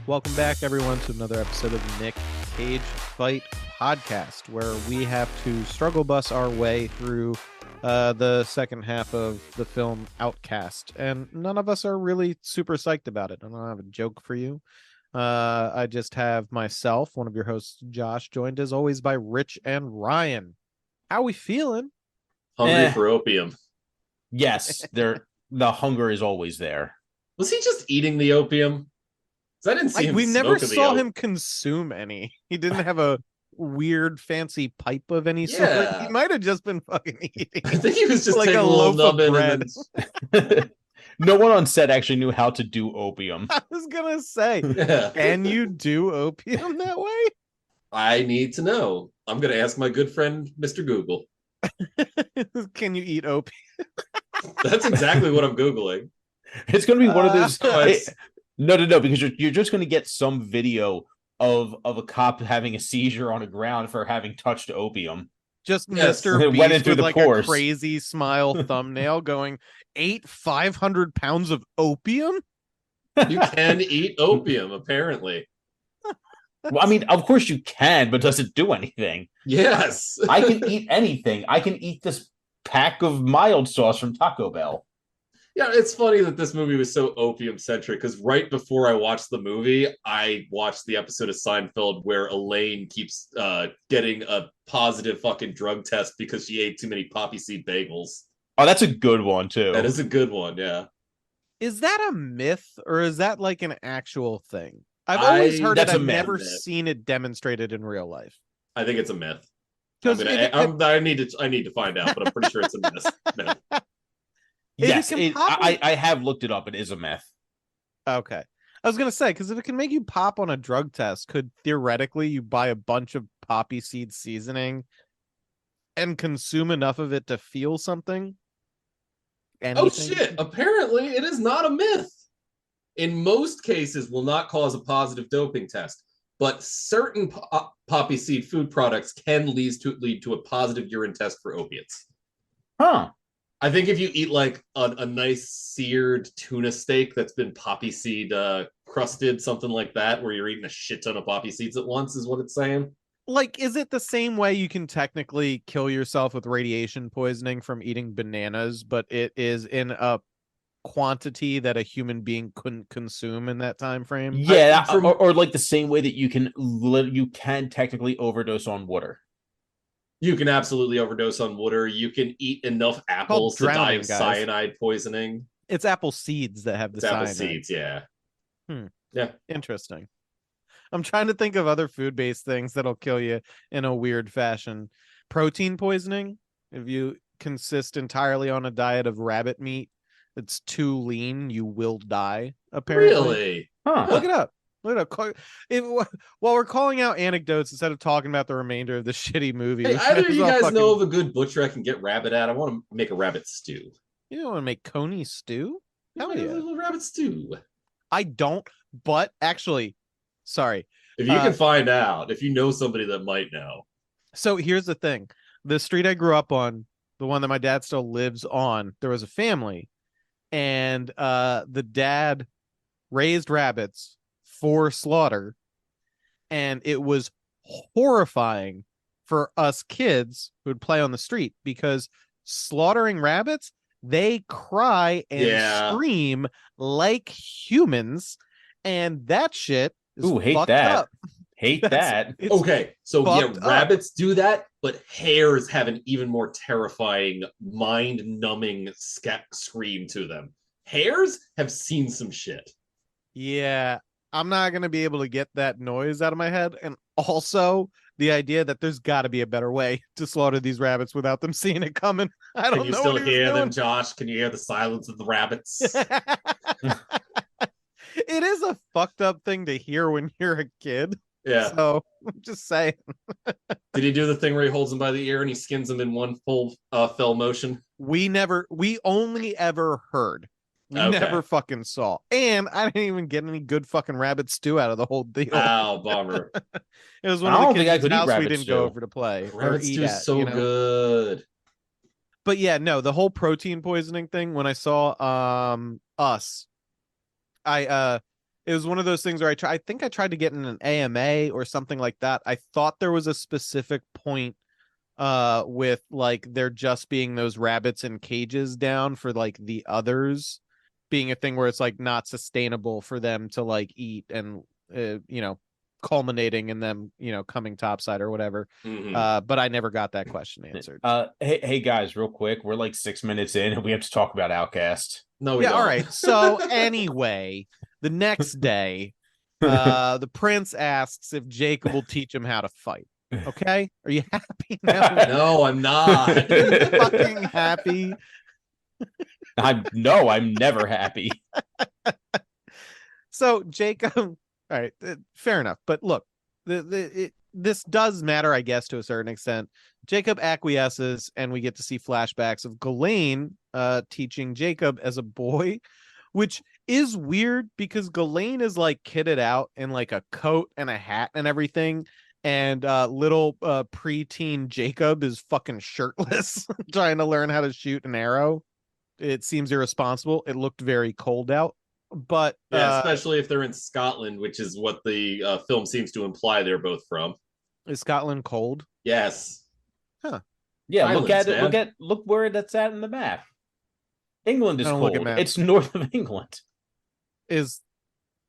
Welcome back, everyone, to another episode of Nick Cage Fight Podcast, where we have to struggle bus our way through the second half of the film Outcast, and none of us are really super psyched about it. I don't have a joke for you. I just have myself, one of your hosts, Josh, joined as always by Rich and Ryan. How we feeling? Hungry for opium. Yes, the hunger is always there. Was he just eating the opium? I didn't see him. We never saw him consume any. He didn't have a weird fancy pipe of any sort. He might have just been fucking eating. I think he was just like taking a a little loaf of nubbin bread. and then... No one on set actually knew how to do opium. I was gonna say, can you do opium that way? I need to know. I'm gonna ask my good friend Mr. Google. Can you eat opium? That's exactly what I'm Googling. It's gonna be one of those. No, because you're just gonna get some video of a cop having a seizure on the ground for having touched opium. Just Mr. Beast with like a crazy smile thumbnail going, ate 500 pounds of opium? You can eat opium, apparently. Well, I mean, of course you can, but does it do anything? Yes. I can eat anything. I can eat this pack of mild sauce from Taco Bell. Yeah, it's funny that this movie was so opium-centric, because right before I watched the movie, I watched the episode of Seinfeld where Elaine keeps getting a positive fucking drug test because she ate too many poppy seed bagels. Oh, that's a good one, too. That is a good one, yeah. Is that a myth, or is that like an actual thing? I've always heard it. I've never seen it demonstrated in real life. I think it's a myth. I need to find out, but I'm pretty sure it's a myth. Yes, I have looked it up. It is a myth. Okay. I was going to say, because if it can make you pop on a drug test, could theoretically you buy a bunch of poppy seed seasoning and consume enough of it to feel something? Anything? Oh, shit. Apparently, it is not a myth. In most cases, will not cause a positive doping test, but certain poppy seed food products can lead to a positive urine test for opiates. Huh. I think if you eat like a nice seared tuna steak that's been poppy seed crusted, something like that, where you're eating a shit ton of poppy seeds at once, is what it's saying. Like, is it the same way you can technically kill yourself with radiation poisoning from eating bananas, but it is in a quantity that a human being couldn't consume in that time frame? Yeah, or like the same way that you can technically overdose on water. You can absolutely overdose on water. You can eat enough apples to die of cyanide poisoning. It's apple seeds that have the cyanide. Apple seeds, yeah. Yeah. Interesting. I'm trying to think of other food-based things that'll kill you in a weird fashion. Protein poisoning. If you consist entirely on a diet of rabbit meat that's too lean, you will die, apparently. Really? Huh. Look it up. While we're calling out anecdotes instead of talking about the remainder of the shitty movie. Hey, either of you guys know of a good butcher I can get rabbit at? I want to make a rabbit stew. You don't want to make coney stew? Hell yeah. A little rabbit stew. I don't, but actually, sorry. If you can find out, if you know somebody that might know. So here's the thing. The street I grew up on, the one that my dad still lives on, there was a family, and the dad raised rabbits for slaughter, and it was horrifying for us kids who would play on the street, because slaughtering rabbits, they cry and scream like humans, and that shit is fucked up. Hate that. Okay, so yeah, rabbits do that, but hares have an even more terrifying, mind-numbing scream to them. Hares have seen some shit. Yeah, I'm not going to be able to get that noise out of my head. And also the idea that there's got to be a better way to slaughter these rabbits without them seeing it coming. I don't know. Can you still hear them, Josh? Can you hear the silence of the rabbits? It is a fucked up thing to hear when you're a kid. Yeah. So I'm just saying. Did he do the thing where he holds them by the ear and he skins them in one full fell motion? We only ever heard. We never fucking saw. And I didn't even get any good fucking rabbit stew out of the whole deal. Oh, bummer. It was one of the kids' house we didn't go over to play. Rabbit stew is so good. But yeah, no, the whole protein poisoning thing, when I saw Us, it was one of those things where I think I tried to get in an AMA or something like that. I thought there was a specific point with like there just being those rabbits in cages down for like the others being a thing where it's like not sustainable for them to like eat and culminating in them coming topside or whatever. But I never got that question answered. Hey guys, real quick, we're like 6 minutes in and we have to talk about Outcast. No, we don't. All right. So anyway, the next day, the prince asks if Jacob will teach him how to fight. Okay, are you happy now? No, I'm not. Are you fucking happy? I'm never happy. So Jacob, all right, fair enough. But look, this does matter, I guess, to a certain extent. Jacob acquiesces, and we get to see flashbacks of Ghislaine teaching Jacob as a boy, which is weird because Ghislaine is like kitted out in like a coat and a hat and everything. And little preteen Jacob is fucking shirtless trying to learn how to shoot an arrow. It seems irresponsible. It looked very cold out. But yeah, especially if they're in Scotland, which is what the film seems to imply they're both from. Is Scotland cold? Yes. Huh. Yeah, Islands, look where that's at in the map. England is I don't cold. look at maps. It's north of England. Is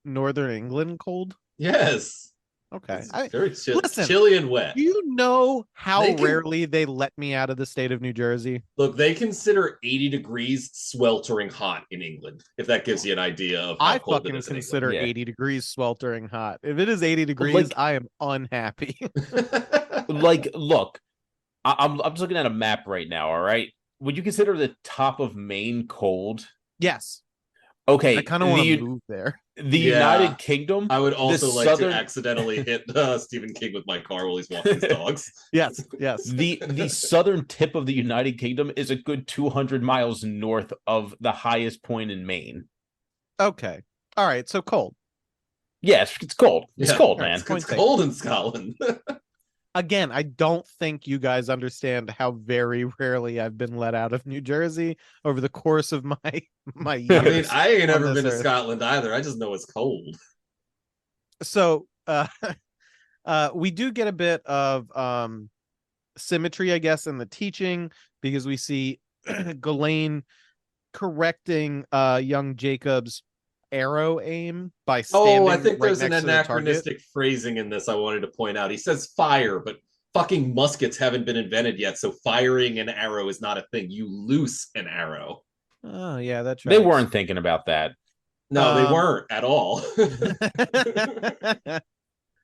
Northern England cold? Yes. Okay. It's very listen, chilly and wet. Do you know how rarely they let me out of the state of New Jersey? Look, they consider 80 degrees sweltering hot in England, if that gives you an idea of how cold it is in consider England. 80 degrees sweltering hot. If it is 80 degrees, I am unhappy. Look, I'm just looking at a map right now, all right? Would you consider the top of Maine cold? Yes. Okay. I kind of want to move there. The United Kingdom. I would also like to accidentally hit Stephen King with my car while he's walking his dogs. Yes. The southern tip of the United Kingdom is a good 200 miles north of the highest point in Maine. Okay. All right. So cold. Yes, it's cold. It's cold, man. It's cold in Scotland. Again, I don't think you guys understand how very rarely I've been let out of New Jersey over the course of my years. I mean, I ain't ever been to Scotland either. I just know it's cold. So we do get a bit of symmetry, I guess, in the teaching because we see Ghislaine correcting young Jacob's arrow aim by standing I think right there's an next anachronistic phrasing in this I wanted to point out. He says fire, but fucking muskets haven't been invented yet, so firing an arrow is not a thing. You loose an arrow. Oh, yeah, that's right. They weren't thinking about that. No, they weren't at all.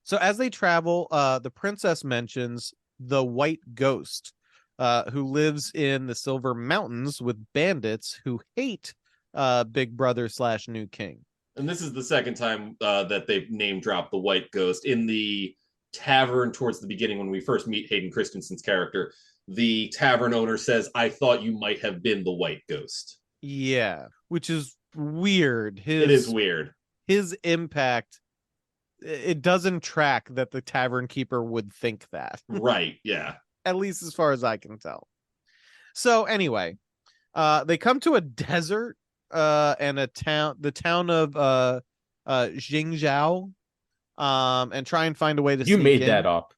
So as they travel, the princess mentions the white ghost who lives in the Silver Mountains with bandits who hate Big Brother / New King. And this is the second time that they've name dropped the white ghost. In the tavern towards the beginning when we first meet Hayden Christensen's character, the tavern owner says, "I thought you might have been the white ghost." Yeah, which is weird. It is weird. His impact, it doesn't track that the tavern keeper would think that. Right, yeah. At least as far as I can tell. So anyway, they come to a desert and the town of Jingzhou, and try and find a way to You made in. that up.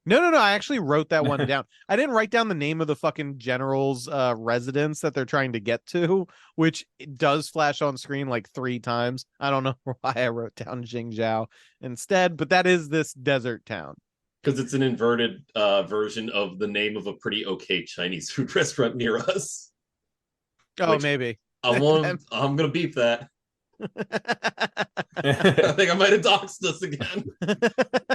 No, I actually wrote that one down. I didn't write down the name of the fucking general's residence that they're trying to get to, which does flash on screen like 3 times. I don't know why I wrote down Jingzhou instead, but that is this desert town. Because it's an inverted version of the name of a pretty okay Chinese food restaurant near us. Oh, maybe. I'm gonna beep that. I think I might have doxed us again.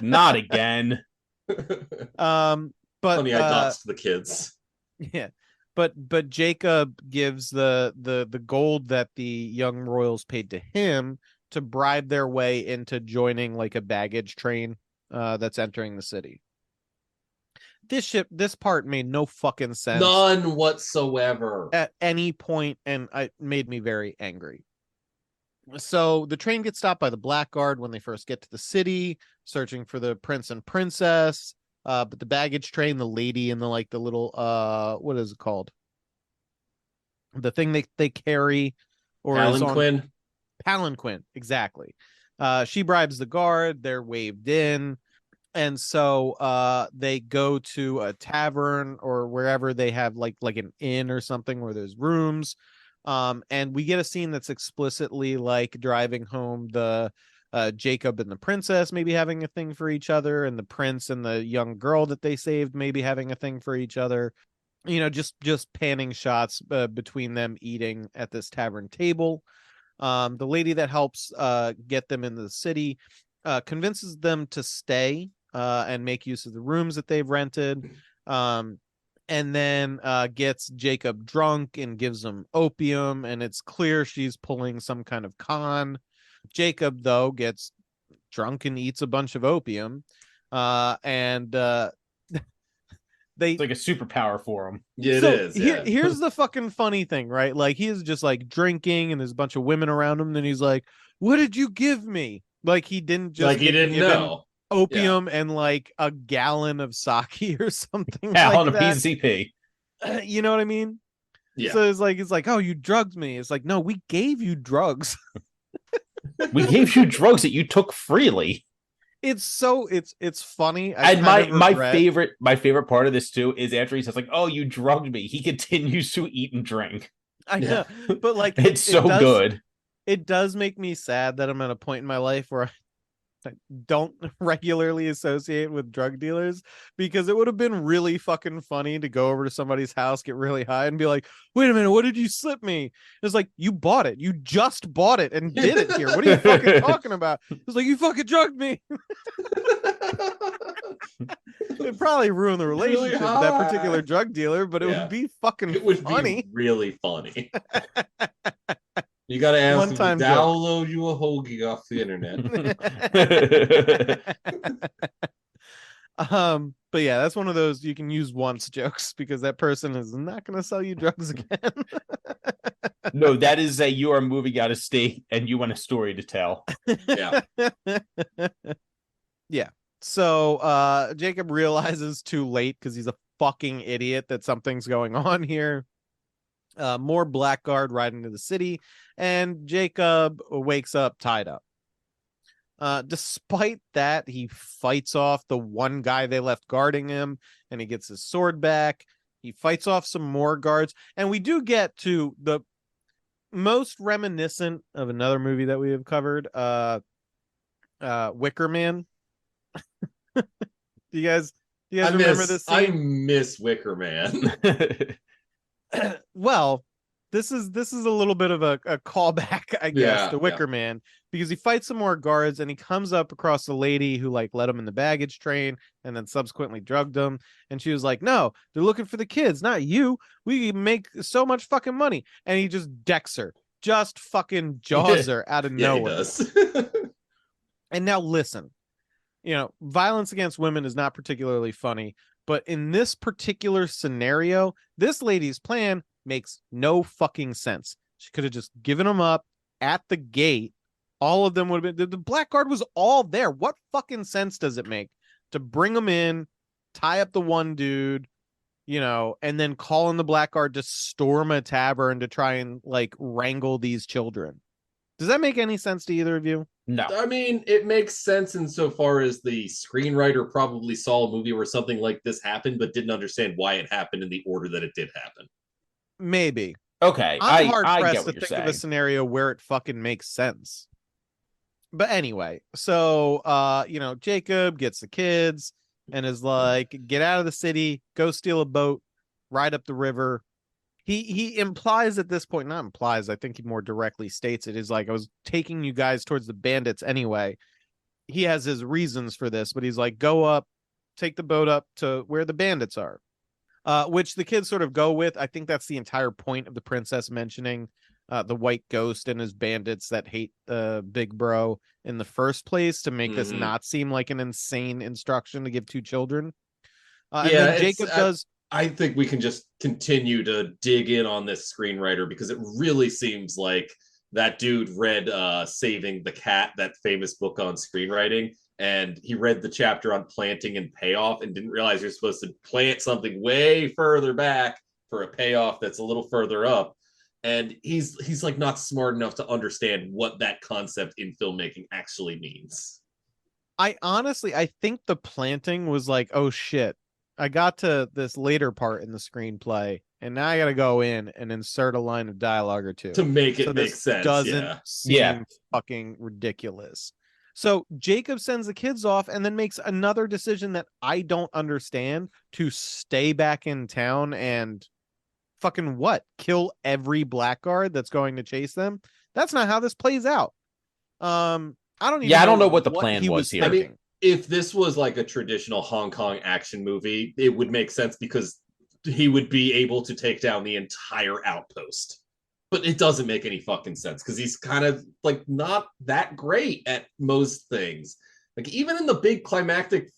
Not again. But funny, I doxed the kids. Yeah, but Jacob gives the gold that the young royals paid to him to bribe their way into joining like a baggage train that's entering the city. This part made no fucking sense. None whatsoever. At any point, and it made me very angry. So the train gets stopped by the Blackguard when they first get to the city, searching for the prince and princess. But the baggage train, the lady in the little what is it called? The thing they carry, or palanquin. Palanquin, exactly. She bribes the guard. They're waved in. And so they go to a tavern or wherever they have like an inn or something where there's rooms. And we get a scene that's explicitly like driving home the Jacob and the princess maybe having a thing for each other, and the prince and the young girl that they saved maybe having a thing for each other. Just panning shots between them eating at this tavern table. The lady that helps get them into the city convinces them to stay and make use of the rooms that they've rented. And then gets Jacob drunk and gives him opium, and it's clear she's pulling some kind of con. Jacob, though, gets drunk and eats a bunch of opium, and they It's like a superpower for him. Yeah, so it is. Yeah. Here's the fucking funny thing, right? Like he is just like drinking, and there's a bunch of women around him. Then he's like, "What did you give me?" Like he didn't just Like he didn't know. opium and like a gallon of sake or something Yeah, like on a that. PCP. You know what I mean? Yeah. So it's like, oh, you drugged me. It's like, no, we gave you drugs. We gave you drugs that you took freely. It's funny. And my favorite part of this too is after he says like, "Oh, you drugged me," he continues to eat and drink. I know, but like it's so good. It does make me sad that I'm at a point in my life where I don't regularly associate with drug dealers, because it would have been really fucking funny to go over to somebody's house, get really high, and be like, "Wait a minute, what did you slip me?" It's like, you bought it. You just bought it and did it here. What are you fucking talking about? It's like, you fucking drugged me. It'd probably ruin the relationship with that particular drug dealer, but it would be fucking funny. Be really funny. You gotta ask him to download you a hoagie off the internet. But yeah, that's one of those you can use once jokes, because that person is not going to sell you drugs again. No, that is you are moving out of state and you want a story to tell. Yeah. Yeah. So Jacob realizes too late, because he's a fucking idiot, that something's going on here. More blackguard ride into the city, and Jacob wakes up tied up. Despite that, he fights off the one guy they left guarding him, and he gets his sword back. He fights off some more guards, and we do get to the most reminiscent of another movie that we have covered, Wicker Man. Do you guys remember this scene? I miss Wicker Man. Well, this is a little bit of a callback, I guess, to Wicker Man, because he fights some more guards, and he comes up across the lady who like let him in the baggage train and then subsequently drugged him, and she was like, "No, they're looking for the kids, not you. We make so much fucking money." And he just decks her, just fucking jaws her out of nowhere. He does. And now listen, violence against women is not particularly funny, but in this particular scenario, this lady's plan makes no fucking sense. She could have just given them up at the gate. All of them would have been, the blackguard was all there. What fucking sense does it make to bring them in, tie up the one dude, and then call in the blackguard to storm a tavern to try and like wrangle these children? Does that make any sense to either of you? No. I mean, it makes sense insofar as the screenwriter probably saw a movie where something like this happened, but didn't understand why it happened in the order that it did happen. Maybe. Okay. I'm hard pressed to think of a scenario where it fucking makes sense. But anyway, so Jacob gets the kids and is like, get out of the city, go steal a boat, ride up the river. He implies at this point, not implies, I think he more directly states it, is like, I was taking you guys towards the bandits anyway. He has his reasons for this, but he's like, go up, take the boat up to where the bandits are, which the kids sort of go with. I think that's the entire point of the princess mentioning the white ghost and his bandits that hate Big Bro in the first place, to make this not seem like an insane instruction to give two children. And then Jacob does. I think we can just continue to dig in on this screenwriter, because it really seems like that dude read Saving the Cat, that famous book on screenwriting, and he read the chapter on planting and payoff and didn't realize you're supposed to plant something way further back for a payoff that's a little further up. and he's like not smart enough to understand what that concept in filmmaking actually means. I think the planting was like, oh shit, I got to this later part in the screenplay, and now I got to go in and insert a line of dialogue or two To make it so make this sense, doesn't yeah. seem fucking ridiculous. So Jacob sends the kids off and then makes another decision that I don't understand, to stay back in town and fucking what? Kill every blackguard that's going to chase them? That's not how this plays out. I don't even I don't know know what the what plan he was here. thinking. I mean, if this was like a traditional Hong Kong action movie, it would make sense because he would be able to take down the entire outpost. But it doesn't make any fucking sense because he's kind of like not that great at most things. Like even in the big climactic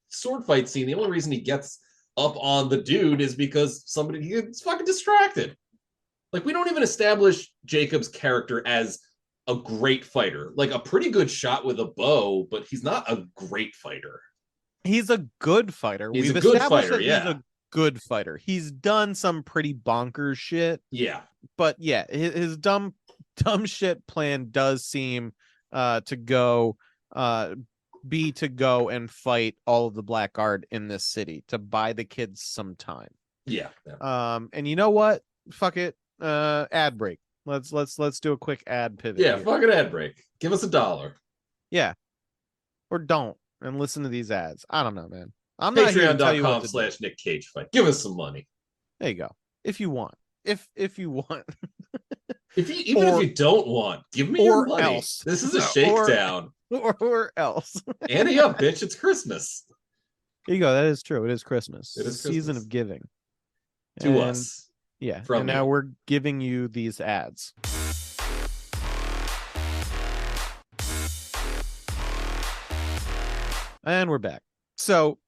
sword fight scene, the only reason he gets up on the dude is because somebody gets fucking distracted. Like we don't even establish Jacob's character as a great fighter. Like a pretty good shot with a bow, but he's not a great fighter. He's a good fighter. He's We've a good established fighter, that yeah. he's a good fighter. He's done some pretty bonkers shit. Yeah. But yeah, his dumb shit plan does seem to go and fight all of the blackguard in this city to buy the kids some time. Yeah. And you know what? Fuck it. Ad break. Let's do a quick ad pivot. Yeah, here. fucking ad break. Give us $1. Yeah. Or don't and listen to these ads. I don't know, man. I'm not here to tell you what to do. Patreon.com/Nick Cage Fight. Give us some money. There you go. If you want. If you want. If you don't want, give me your money. Else. This is a shakedown. Or else. Ante up, bitch. It's Christmas. There you go. That is true. It is Christmas. It is Christmas. Season of giving. To us. Yeah. From and now we're giving you these ads. And we're back. So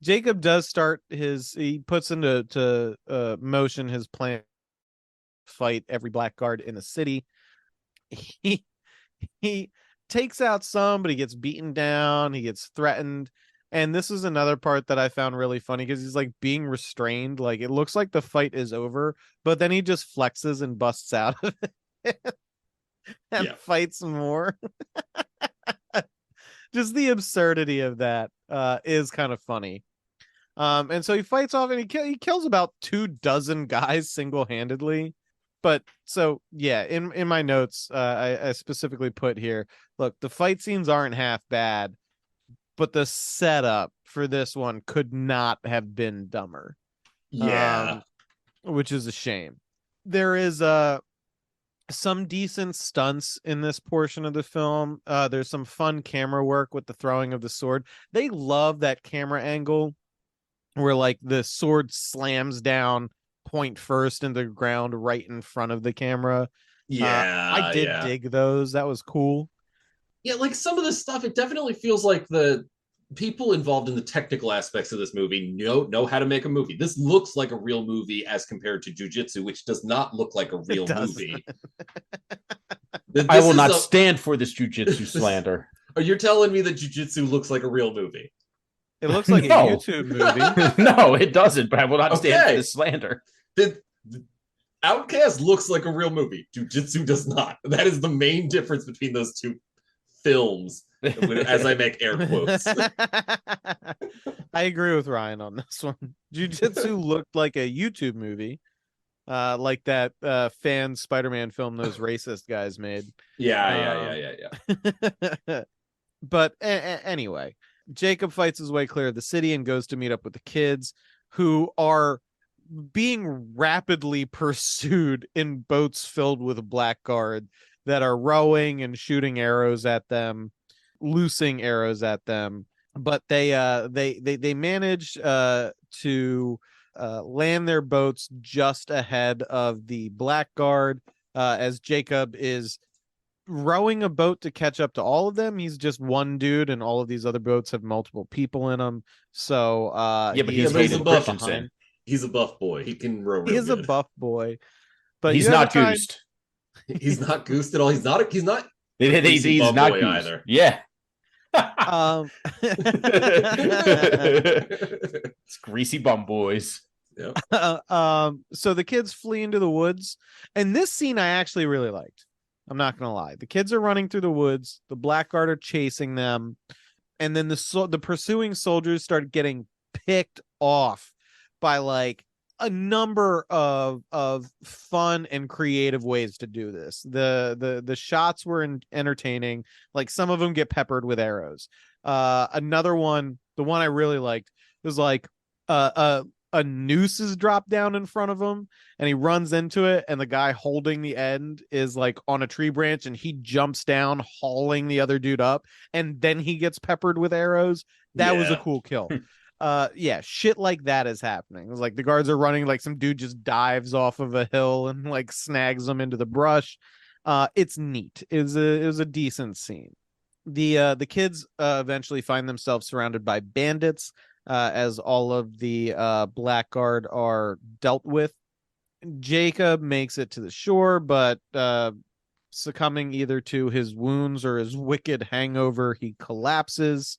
Jacob does start he puts into motion his plan to fight every blackguard in the city. He takes out some, but he gets beaten down, he gets threatened. And this is another part that I found really funny because he's like being restrained. Like it looks like the fight is over, but then he just flexes and busts out of it and fights more. Just the absurdity of that is kind of funny. And so he fights off and he kills about 24 guys single-handedly. But so yeah, in my notes, I specifically put here, look, the fight scenes aren't half bad, but the setup for this one could not have been dumber. Yeah. Which is a shame. There is some decent stunts in this portion of the film. There's some fun camera work with the throwing of the sword. They love that camera angle where like the sword slams down point first into the ground right in front of the camera. Yeah. I did dig those. That was cool. Yeah, like some of this stuff, it definitely feels like the people involved in the technical aspects of this movie know how to make a movie. This looks like a real movie as compared to Jiu-Jitsu, which does not look like a real movie. I will not stand for this Jiu-Jitsu slander. You're telling me that Jiu-Jitsu looks like a real movie? It looks like a YouTube movie. No, it doesn't, but I will not stand for this slander. Outcast looks like a real movie. Jiu-Jitsu does not. That is the main difference between those two films, as I make air quotes. I agree with Ryan on this one. Jiu-Jitsu looked like a YouTube movie, like that fan Spider-Man film those racist guys made. Yeah. But anyway, Jacob fights his way clear of the city and goes to meet up with the kids, who are being rapidly pursued in boats filled with blackguard that are rowing and shooting arrows at them, loosing arrows at them. But they manage to land their boats just ahead of the blackguard as Jacob is rowing a boat to catch up to all of them. He's just one dude, and all of these other boats have multiple people in them. So but he's a buff behind. He's a buff boy. He can row. He is a buff boy, but he's not goosed. He's not goosed at all. He's not. He's not not goosed either. Yeah. It's greasy bum boys. So the kids flee into the woods, and this scene I actually really liked. I'm not gonna lie. The kids are running through the woods. The Blackguard are chasing them, and then the pursuing soldiers start getting picked off by like a number of fun and creative ways to do this. The shots were entertaining. Like some of them get peppered with arrows. Another one, the one I really liked, was like a noose is dropped down in front of him and he runs into it, and the guy holding the end is like on a tree branch and he jumps down hauling the other dude up, and then he gets peppered with arrows. That was a cool kill. Yeah, shit like that is happening. It was like the guards are running, like some dude just dives off of a hill and like snags them into the brush. It's neat. It was a decent scene. The kids eventually find themselves surrounded by bandits, as all of the Blackguard are dealt with. Jacob makes it to the shore, but succumbing either to his wounds or his wicked hangover, he collapses.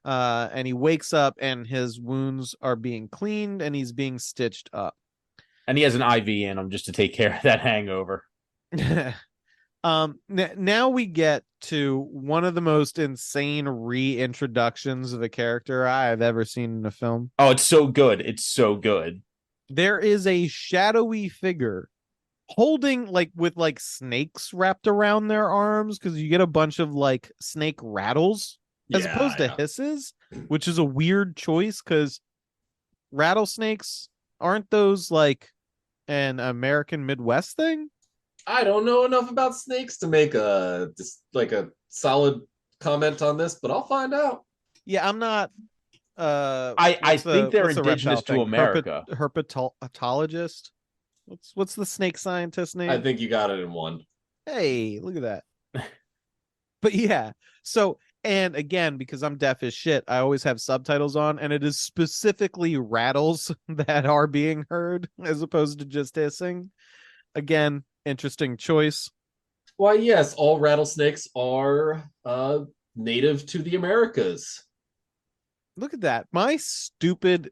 And he wakes up and his wounds are being cleaned and he's being stitched up. And he has an IV in him just to take care of that hangover. Now we get to one of the most insane reintroductions of a character I've ever seen in a film. Oh, it's so good. It's so good. There is a shadowy figure holding like with like snakes wrapped around their arms, because you get a bunch of like snake rattles as opposed to hisses, which is a weird choice because rattlesnakes, aren't those like an American Midwest thing? I don't know enough about snakes to make a solid comment on this, but I'll find out. Yeah, I'm not. I think they're indigenous to America. Herpetologist. What's the snake scientist name? I think you got it in one. Hey, look at that. But yeah, so, and again, because I'm deaf as shit, I always have subtitles on, and it is specifically rattles that are being heard as opposed to just hissing. Again, interesting choice. Why, yes, all rattlesnakes are native to the Americas. Look at that. My stupid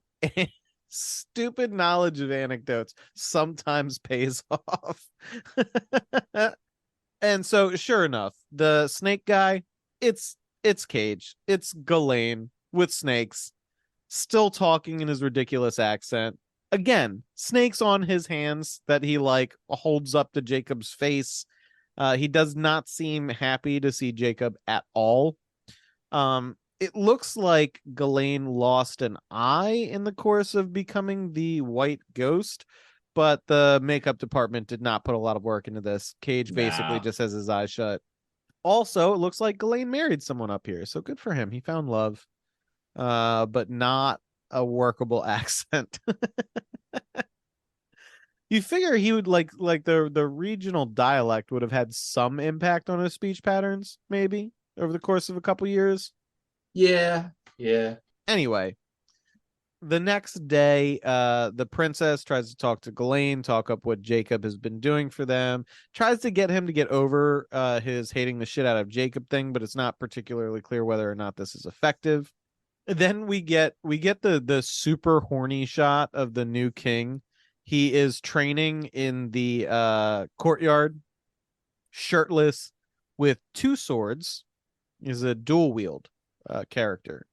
knowledge of anecdotes sometimes pays off. And so, sure enough, the snake guy, it's Cage. It's Ghislaine with snakes, still talking in his ridiculous accent. Again, snakes on his hands that he like holds up to Jacob's face. He does not seem happy to see Jacob at all. It looks like Ghislaine lost an eye in the course of becoming the white ghost, but the makeup department did not put a lot of work into this. Cage basically just has his eyes shut. Also, it looks like Ghislaine married someone up here, so good for him. He found love, but not a workable accent. You figure he would like the regional dialect would have had some impact on his speech patterns, maybe over the course of a couple years. Yeah. Anyway, the next day, the princess tries to talk to Ghislaine, talk up what Jacob has been doing for them, tries to get him to get over his hating the shit out of Jacob thing, but it's not particularly clear whether or not this is effective. Then we get the super horny shot of the new king. He is training in the courtyard, shirtless, with two swords. He's a dual wield character.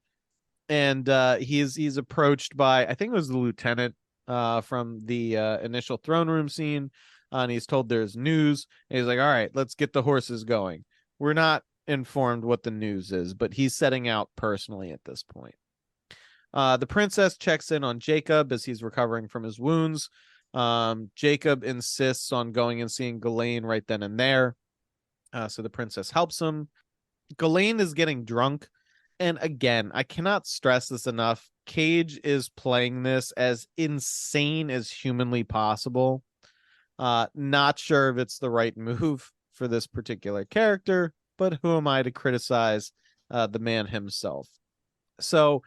And he's approached by, I think it was the lieutenant from the initial throne room scene, and he's told there's news. And he's like, all right, let's get the horses going. We're not informed what the news is, but he's setting out personally at this point. The princess checks in on Jacob as he's recovering from his wounds. Jacob insists on going and seeing Ghislaine right then and there. So the princess helps him. Ghislaine is getting drunk. And again, I cannot stress this enough. Cage is playing this as insane as humanly possible. Not sure if it's the right move for this particular character, but who am I to criticize the man himself? So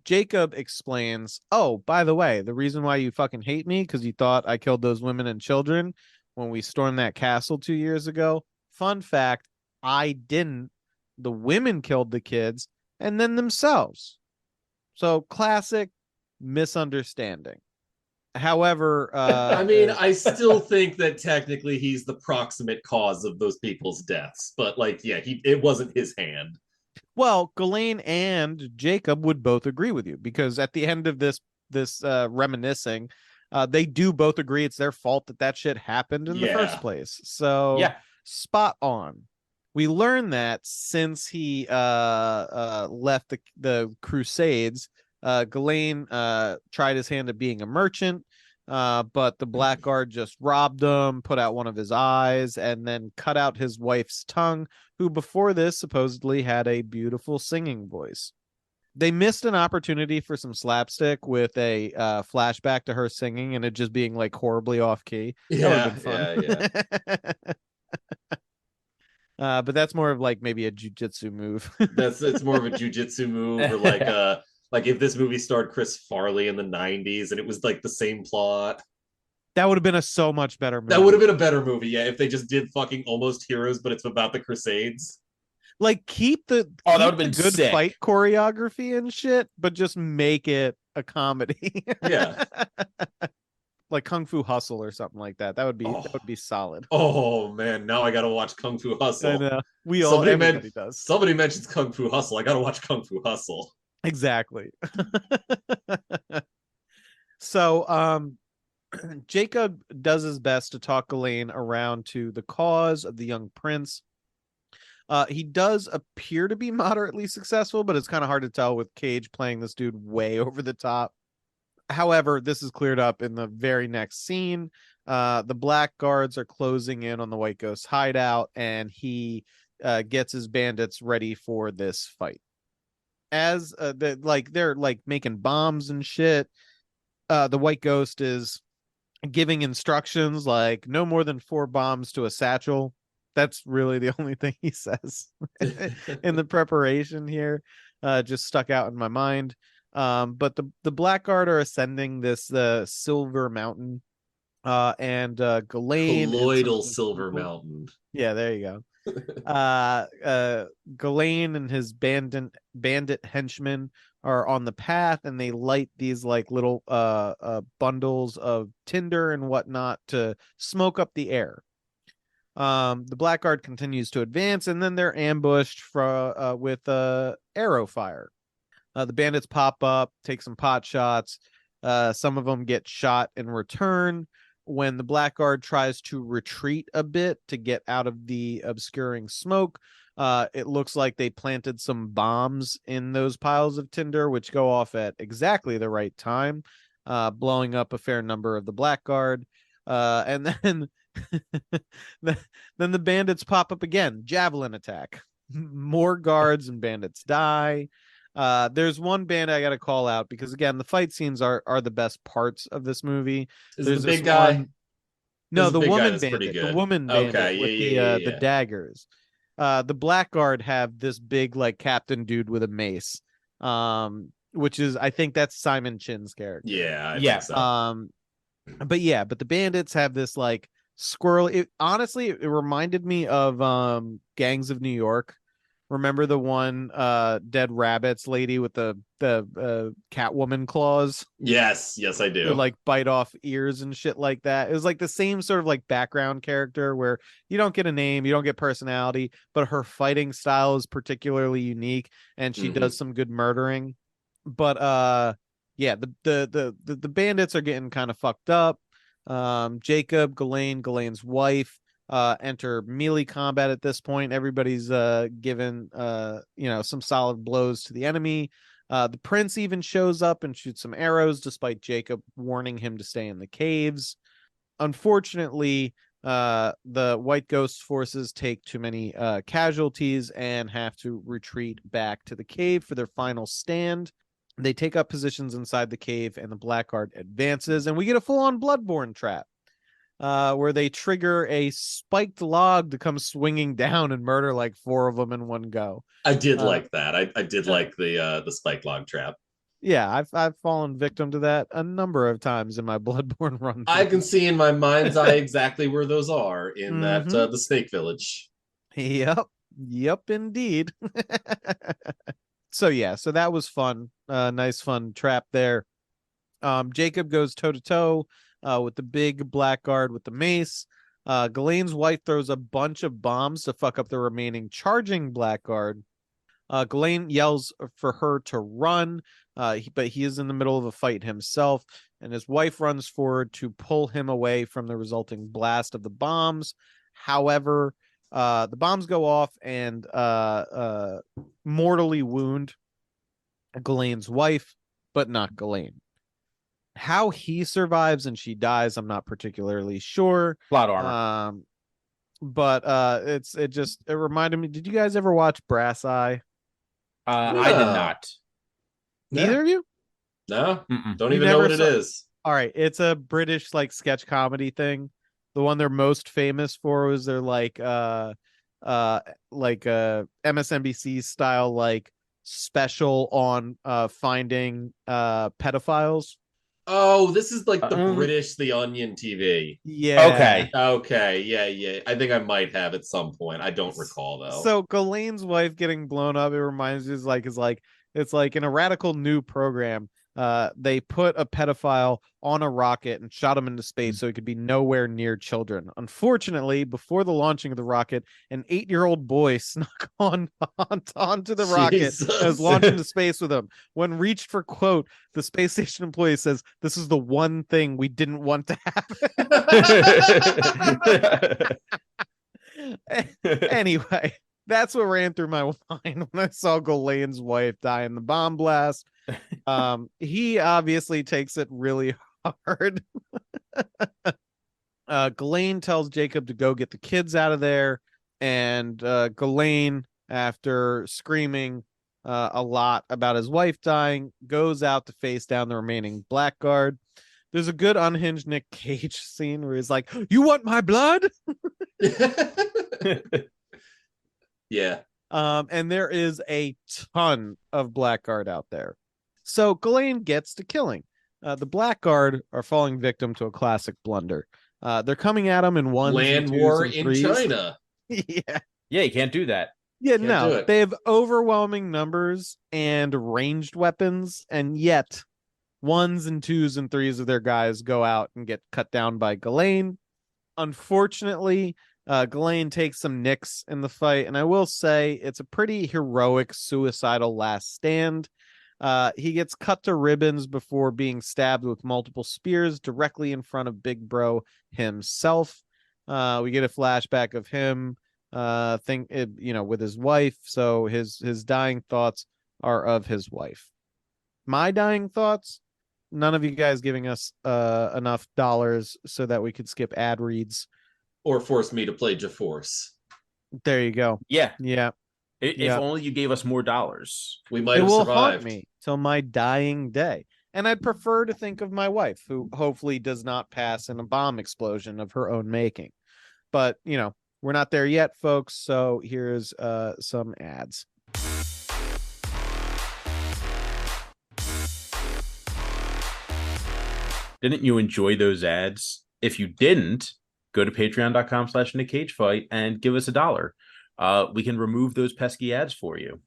Jacob explains, oh, by the way, the reason why you fucking hate me because you thought I killed those women and children when we stormed that castle 2 years ago. Fun fact, I didn't. The women killed the kids and then themselves. So classic misunderstanding. However, I mean, I still think that technically he's the proximate cause of those people's deaths, but like, yeah, it wasn't his hand. well, Ghislaine and Jacob would both agree with you because at the end of this reminiscing, they do both agree it's their fault that shit happened in the first Yeah. place. So Yeah. spot on. We learn that since he left the Crusades, Ghislaine tried his hand at being a merchant. But the blackguard just robbed him, put out one of his eyes, and then cut out his wife's tongue, who before this supposedly had a beautiful singing voice. They missed an opportunity for some slapstick with a flashback to her singing and it just being like horribly off key. That would have been fun. But that's more of like maybe a jujitsu move. It's more of a jujitsu move, or like if this movie starred Chris Farley in the 90s and it was like the same plot. That would have been a so much better movie. That would have been a better movie, yeah, if they just did fucking Almost Heroes, but it's about the Crusades. Like keep that would have been good sick. fight choreography and shit, but just make it a comedy. Yeah. Like Kung Fu Hustle or something like that. That would be solid. Oh man, now I gotta watch Kung Fu Hustle. I know. Everybody does. Somebody mentions Kung Fu Hustle. I gotta watch Kung Fu Hustle. Exactly. So Jacob does his best to talk Ghislaine around to the cause of the young prince. He does appear to be moderately successful, but it's kind of hard to tell with Cage playing this dude way over the top. However, this is cleared up in the very next scene. The black guards are closing in on the White Ghost's hideout, and he gets his bandits ready for this fight. As they're like making bombs and shit, the White Ghost is giving instructions like no more than 4 bombs to a satchel. That's really the only thing he says in the preparation here. Just stuck out in my mind. But the Blackguard are ascending this silver mountain. And Ghislaine Colloidal Silver Mountain. Yeah, there you go. Ghislaine and his bandit henchmen are on the path, and they light these like little bundles of tinder and whatnot to smoke up the air. The Blackguard continues to advance, and then they're ambushed with arrow fire. The bandits pop up, take some pot shots. Some of them get shot in return. When the Blackguard tries to retreat a bit to get out of the obscuring smoke, it looks like they planted some bombs in those piles of tinder, which go off at exactly the right time, blowing up a fair number of the Blackguard. And then then the bandits pop up again. Javelin attack. More guards and bandits die. There's one band I gotta call out because again, the fight scenes are the best parts of this movie. There's the big guy. No, the woman bandit. The woman bandit with the daggers. The Blackguard have this big like captain dude with a mace. Which is I think that's Simon Chin's character. Yeah, I think so. But the bandits have this like squirrel. Honestly, it reminded me of Gangs of New York. Remember the one dead rabbits lady with the Catwoman claws? Yes, I do. That, like bite off ears and shit like that. It was like the same sort of like background character where you don't get a name, you don't get personality, but her fighting style is particularly unique and she does some good murdering. But yeah, the bandits are getting kind of fucked up. Jacob, Ghislaine's wife enter melee combat at this point. Everybody's given some solid blows to the enemy. The prince even shows up and shoots some arrows despite Jacob warning him to stay in the caves. Unfortunately, the White Ghost forces take too many casualties and have to retreat back to the cave for their final stand. They take up positions inside the cave and the Blackguard advances, and we get a full-on Bloodborne trap. Where they trigger a spiked log to come swinging down and murder like 4 of them in one go. I did like that. I did like the spiked log trap. Yeah, I've fallen victim to that a number of times in my Bloodborne run. I can see in my mind's eye exactly where those are in that the Snake Village. Yep, indeed. So that was fun. Nice fun trap there. Jacob goes toe to toe with the big blackguard with the mace. Ghislaine's wife throws a bunch of bombs to fuck up the remaining charging blackguard. Ghislaine yells for her to run, but he is in the middle of a fight himself, and his wife runs forward to pull him away from the resulting blast of the bombs. However, the bombs go off and mortally wound Ghislaine's wife, but not Ghislaine. How he survives and she dies, I'm not particularly sure. Plot armor. But it reminded me. Did you guys ever watch Brass Eye? I did not. Neither of you? No, don't You even know never what it saw- is. All right, it's a British like sketch comedy thing. The one they're most famous for was their MSNBC style like special on finding pedophiles. Oh, this is like the British The Onion TV. Yeah. Okay. Yeah. I think I might have at some point. I don't recall though. So Ghislaine's wife getting blown up, it reminds me it's like in a radical new program. They put a pedophile on a rocket and shot him into space so he could be nowhere near children. Unfortunately, before the launching of the rocket, an 8-year-old boy snuck onto the rocket and was launched into space with him. When reached for quote, the space station employee says, "This is the one thing we didn't want to happen." Anyway, that's what ran through my mind when I saw Ghislaine's wife die in the bomb blast. He obviously takes it really hard. Ghislaine tells Jacob to go get the kids out of there, and Ghislaine, after screaming a lot about his wife dying, goes out to face down the remaining blackguard. There's a good unhinged Nick Cage scene where he's like, "You want my blood?" Yeah. And there is a ton of blackguard out there. So Ghislaine gets to killing. The blackguard are falling victim to a classic blunder. They're coming at them in ones Land and twos war and in threes. China. Yeah. Yeah, you can't do that. Yeah, Can't do no. it. They have overwhelming numbers and ranged weapons, and yet ones and twos and threes of their guys go out and get cut down by Ghislaine. Unfortunately, Ghislaine takes some nicks in the fight, and I will say it's a pretty heroic suicidal last stand. He gets cut to ribbons before being stabbed with multiple spears directly in front of Big Bro himself. We get a flashback of him with his wife, so his dying thoughts are of his wife. My dying thoughts, none of you guys giving us enough dollars so that we could skip ad reads. Or force me to play JaForce. There you go. Yeah. If only you gave us more dollars. We might it have will survived. haunt me till my dying day. And I'd prefer to think of my wife, who hopefully does not pass in a bomb explosion of her own making. But, we're not there yet, folks. So here's some ads. Didn't you enjoy those ads? If you didn't, go to patreon.com/NickCageFight and give us $1. We can remove those pesky ads for you.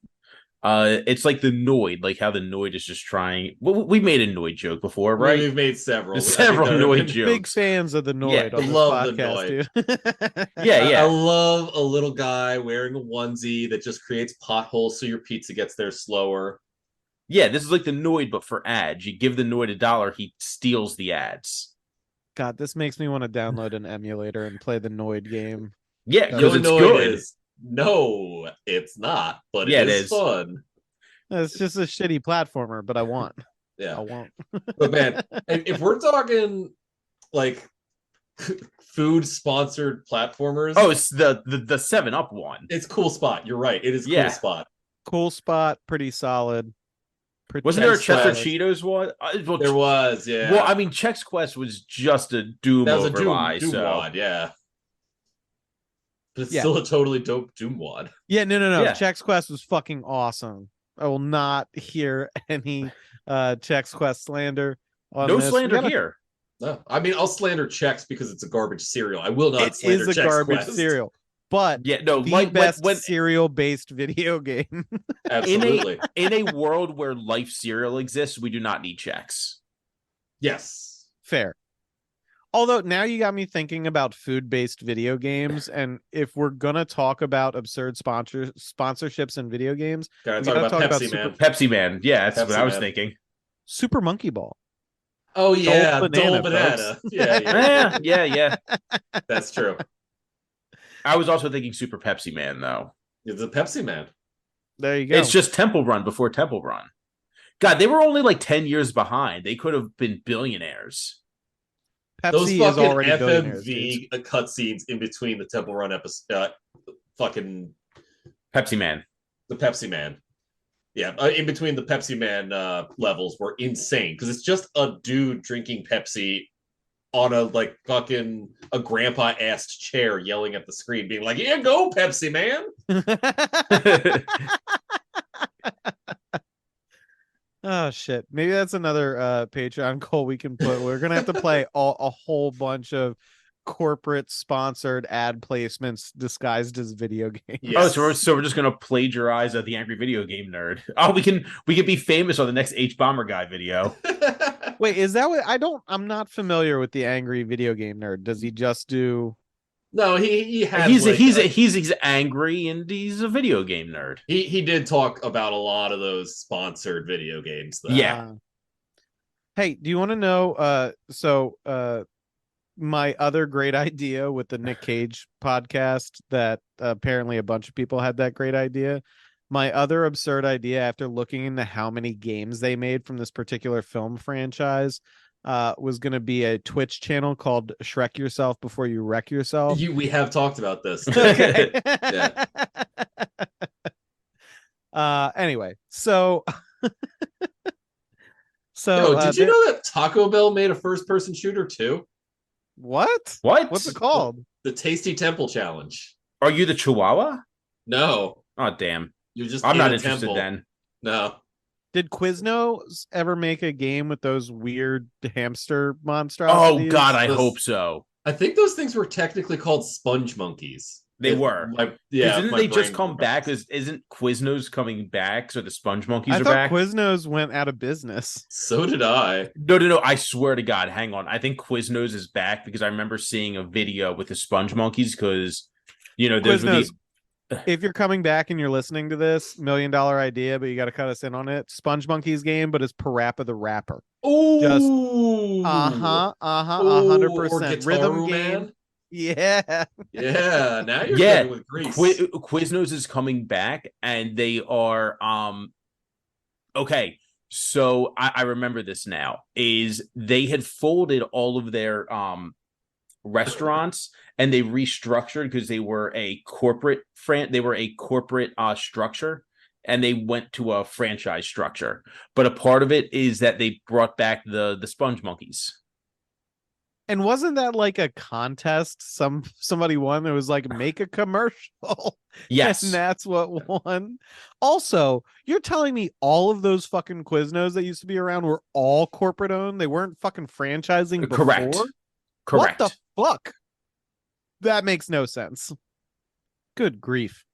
It's like the Noid, like how the Noid is just trying. Well, we made a Noid joke before, right? We've made several. Several Noid jokes. Big fans of the Noid Yeah, on this love the podcast, dude. Yeah. I love a little guy wearing a onesie that just creates potholes so your pizza gets there slower. Yeah, this is like the Noid, but for ads. You give the Noid $1, he steals the ads. God, this makes me want to download an emulator and play the Noid game. Yeah, You know because what it's Noid good. is? No, it's not, but Yeah, it it is is. fun. It's just a shitty platformer, but I want. Yeah. I won't. But man, if we're talking like food sponsored platformers, Oh, it's the 7-Up one. it's Cool Spot. You're right. It is Yeah. Cool Spot. Cool Spot, pretty solid. Wasn't there a Chex Chester Quest. Cheetos one? There was, yeah. Well, I mean, Chex Quest was just a Doom that was a overlay. Doom so wad, yeah. But it's Yeah. still a totally dope Doom wad. Yeah, no. Yeah. Chex Quest was fucking awesome. I will not hear any Chex Quest slander on no this. slander We gotta- here. No, I mean I'll slander Chex because it's a garbage cereal. I will not It slander is a Chex garbage Quest. cereal, but Yeah, no, the like best when cereal-based video game. Absolutely. in a world where life cereal exists, we do not need Chex. Yes. Fair. Although now you got me thinking about food-based video games, and if we're gonna talk about absurd sponsorships in video games, Gotta we talk gotta about talk about Pepsi Man. Pepsi Man. Yeah, that's what Pepsi I was Man. thinking. Super Monkey Ball. Oh yeah, Dole the whole banana, banana. folks. Yeah. That's true. I was also thinking Super Pepsi Man, though. It's a Pepsi Man. There you go. It's just Temple Run before Temple Run. God, they were only like 10 years behind. They could have been billionaires. Those Pepsi is fucking already billionaires, dudes. FMV cutscenes in between the Temple Run episode, fucking Pepsi Man. the Pepsi Man. Yeah, in between the Pepsi Man levels were insane because it's just a dude drinking Pepsi on a like fucking a grandpa-assed chair yelling at the screen, being like, "Yeah, go Pepsi Man." Oh shit. Maybe that's another Patreon goal we can put. We're gonna have to play a whole bunch of corporate sponsored ad placements disguised as video games. Yes. Oh, so we're just gonna plagiarize the Angry Video Game Nerd. Oh, we can be famous on the next H Bomber Guy video. Wait, is that what I'm not familiar with the Angry Video Game Nerd. Does he just do No, he has He's angry and he's a video game nerd. He did talk about a lot of those sponsored video games though. Yeah. Hey, do you want to know my other great idea with the Nick Cage podcast that apparently a bunch of people had that great idea? My other absurd idea after looking into how many games they made from this particular film franchise was going to be a Twitch channel called Shrek Yourself Before You Wreck Yourself. We have talked about this. Okay. Yeah. Anyway, so did you know that Taco Bell made a first-person shooter too? What? What? What's it called? The Tasty Temple Challenge. Are you the Chihuahua? No. Oh, damn. You're just I'm in not a interested temple. then. No. Did Quiznos ever make a game with those weird hamster monstrosities? Oh, God, I hope so. I think those things were technically called sponge monkeys. They were. Didn't they just come back? Isn't Quiznos coming back? So the Sponge Monkeys are back? Quiznos went out of business. So did I. No. I swear to God. Hang on. I think Quiznos is back because I remember seeing a video with the Sponge Monkeys because, those Quiznos, if you're coming back and you're listening to this, $1 million idea, but you got to cut us in on it. Sponge Monkeys game, but it's Parappa the Rapper. Oh, just 100% rhythm game. Man. Yeah. Yeah. Now you're playing with grease. Quiznos is coming back, and they are okay. So I remember this now. Is they had folded all of their restaurants and they restructured because they were a corporate structure, and they went to a franchise structure. But a part of it is that they brought back the Sponge Monkeys. And wasn't that like a contest? Somebody won. It was like make a commercial. Yes, and that's what won. Also, you're telling me all of those fucking Quiznos that used to be around were all corporate owned? They weren't fucking franchising before? Correct. What the fuck? That makes no sense. Good grief.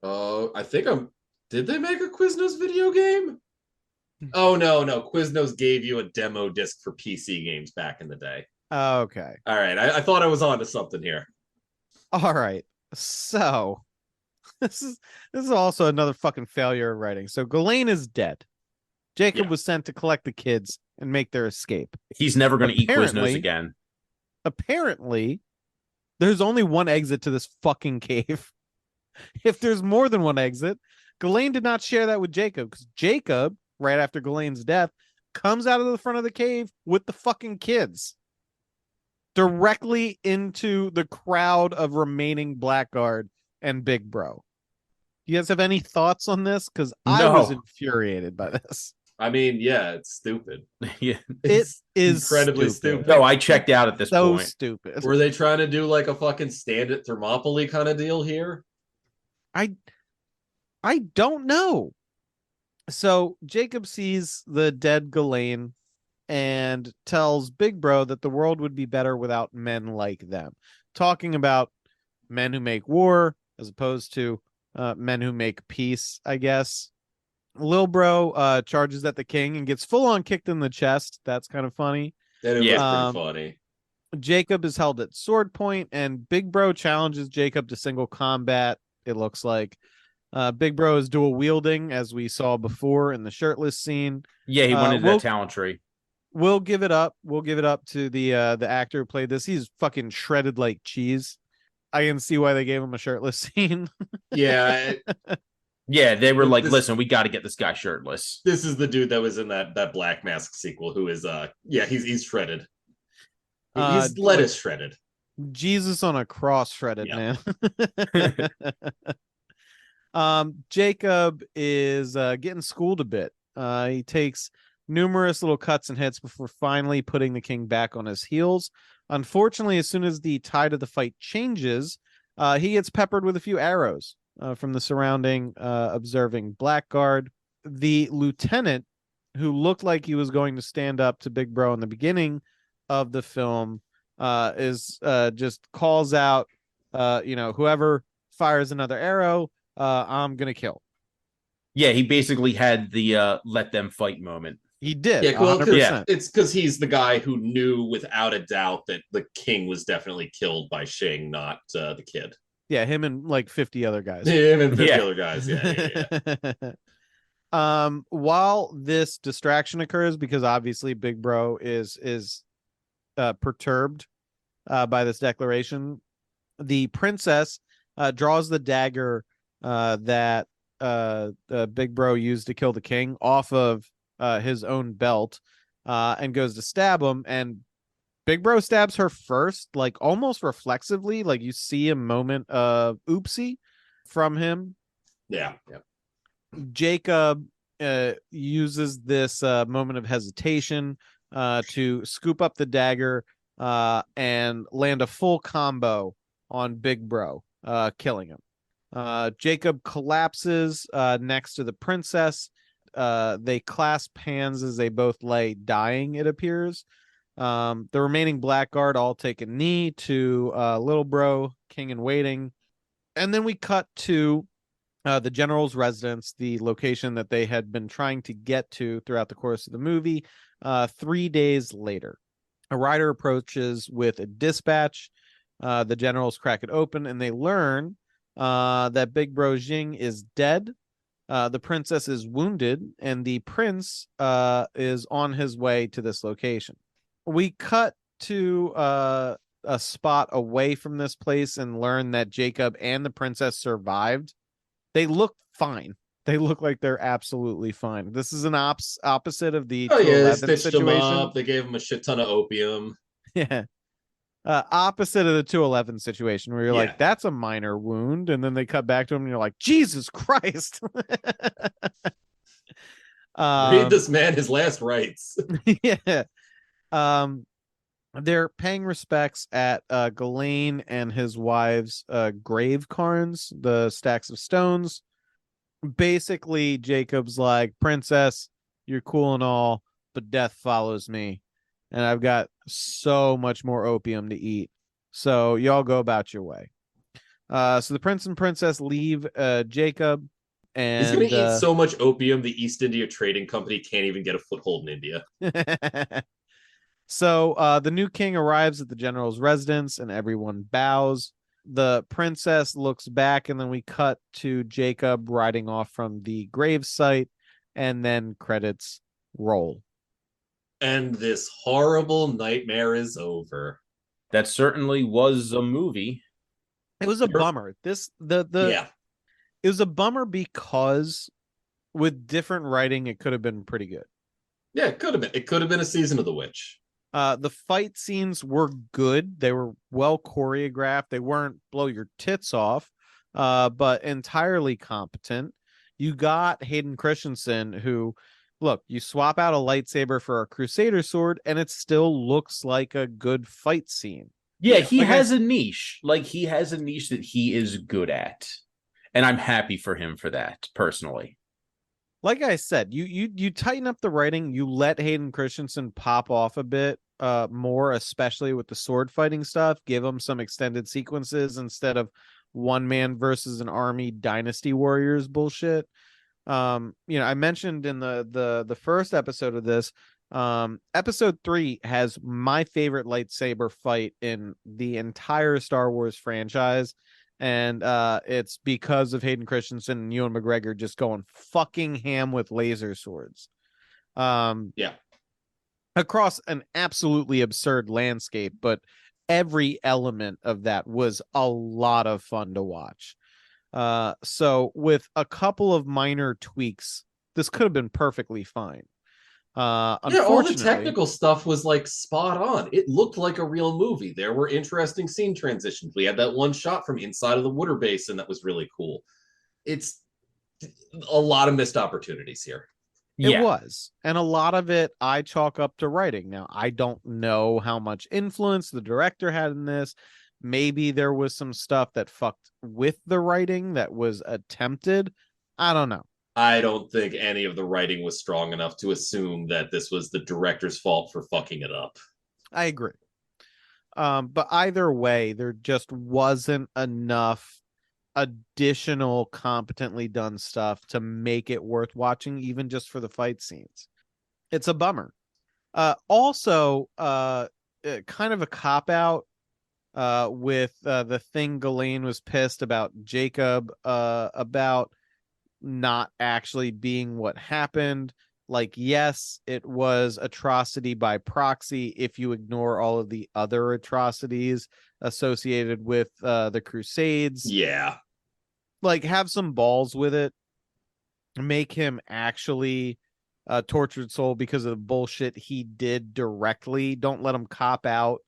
I think Did they make a Quiznos video game? Oh no, Quiznos gave you a demo disc for PC games back in the day. Okay. All right. I thought I was onto something here. All right. So this is also another fucking failure of writing. So Ghislaine is dead. Jacob was sent to collect the kids and make their escape. He's never going to eat Quiznos again. Apparently, there's only one exit to this fucking cave. If there's more than one exit, Ghislaine did not share that with Jacob because Jacob, right after Ghislaine's death, comes out of the front of the cave with the fucking kids directly into the crowd of remaining Blackguard and Big Bro. You guys have any thoughts on this? Because I was infuriated by this. I mean, yeah, it's stupid. Yeah, it is incredibly stupid. No, I checked out at this point. So stupid. Were they trying to do like a fucking stand at Thermopylae kind of deal here? I don't know. So Jacob sees the dead Ghislaine and tells Big Bro that the world would be better without men like them. Talking about men who make war as opposed to men who make peace, I guess. Lil Bro charges at the king and gets full on kicked in the chest. That's kind of funny. And it Yeah. was pretty funny. Jacob is held at sword point, and Big Bro challenges Jacob to single combat. It looks like Big Bro is dual wielding, as we saw before in the shirtless scene. Yeah, he went into We'll that talent tree. we'll give it up. We'll give it up to the actor who played this. He's fucking shredded like cheese. I can see why they gave him a shirtless scene. Yeah, Yeah, they were like, this, listen, we got to get this guy shirtless. this is the dude that was in that Black Mask sequel who is he's shredded. He's lettuce shredded. Jesus on a cross shredded, Yeah. man. Jacob is getting schooled a bit. He takes numerous little cuts and hits before finally putting the king back on his heels. Unfortunately, as soon as the tide of the fight changes, he gets peppered with a few arrows from the surrounding observing blackguard. The lieutenant, who looked like he was going to stand up to Big Bro in the beginning of the film, is just calls out, whoever fires another arrow, I'm gonna kill. Yeah, he basically had the let them fight moment. He did. Yeah, well, 100%. it's because he's the guy who knew without a doubt that the king was definitely killed by Shing, not the kid. Yeah, him and like 50 other guys. Him and 50 Yeah. other guys. Yeah. While this distraction occurs, because obviously Big Bro is perturbed by this declaration, the princess draws the dagger that Big Bro used to kill the king off of his own belt and goes to stab him, and Big Bro stabs her first, like almost reflexively, like you see a moment of oopsie from him. Yeah. Jacob uses this moment of hesitation to scoop up the dagger and land a full combo on Big Bro, killing him. Jacob collapses next to the princess. They clasp hands as they both lay dying, it appears. The remaining blackguard all take a knee to Little Bro, king in waiting. And then we cut to the general's residence, the location that they had been trying to get to throughout the course of the movie. 3 days later, a rider approaches with a dispatch. The generals crack it open, and they learn that Big Bro Jing is dead. The princess is wounded, and the prince is on his way to this location. We cut to a spot away from this place and learn that Jacob and the princess survived. They look fine. They look like they're absolutely fine. This is an opposite of the 211 they stitched him situation. up. They gave him a shit ton of opium. Yeah. Opposite of the 211 situation where you're like, that's a minor wound. And then they cut back to him and you're like, Jesus Christ. Read this man his last rites. Yeah. They're paying respects at Ghislaine and his wife's grave cairns, the stacks of stones. Basically, Jacob's like, princess, you're cool and all, but death follows me. And I've got so much more opium to eat. So y'all go about your way. So the prince and princess leave Jacob. And he's going to eat so much opium, the East India Trading Company can't even get a foothold in India. So the new king arrives at the general's residence and everyone bows. The princess looks back, and then we cut to Jacob riding off from the grave site, and then credits roll. And this horrible nightmare is over. That certainly was a movie. It was a bummer. It was a bummer because with different writing, it could have been pretty good. Yeah, it could have been. It could have been a Season of the Witch. The fight scenes were good. They were well choreographed. They weren't blow your tits off, but entirely competent. You got Hayden Christensen, who, look, you swap out a lightsaber for a Crusader sword, and it still looks like a good fight scene. Yeah, he has a niche. Like, he has a niche that he is good at. And I'm happy for him for that, personally. Like I said, you tighten up the writing, you let Hayden Christensen pop off a bit more, especially with the sword fighting stuff, give him some extended sequences instead of one man versus an army Dynasty Warriors bullshit. I mentioned in the first episode of this, episode 3 has my favorite lightsaber fight in the entire Star Wars franchise. And it's because of Hayden Christensen and Ewan McGregor just going fucking ham with laser swords. Yeah. Across an absolutely absurd landscape, but every element of that was a lot of fun to watch. So with a couple of minor tweaks, this could have been perfectly fine. Yeah, all the Unfortunately, technical stuff was like spot on. It looked like a real movie. There were interesting scene transitions. We had that one shot from inside of the water basin that was really cool. It's a lot of missed opportunities here. it Yeah. was. And a lot of it I chalk up to writing. Now, I don't know how much influence the director had in this. Maybe there was some stuff that fucked with the writing that was attempted. I don't know. I don't think any of the writing was strong enough to assume that this was the director's fault for fucking it up. I agree. But either way, there just wasn't enough additional competently done stuff to make it worth watching, even just for the fight scenes. It's a bummer. Also, kind of a cop out with the thing Ghislaine was pissed about Jacob about not actually being what happened. Like, yes, it was atrocity by proxy if you ignore all of the other atrocities associated with the Crusades. Yeah. Like, have some balls with it. Make him actually a tortured soul because of the bullshit he did directly. Don't let him cop out,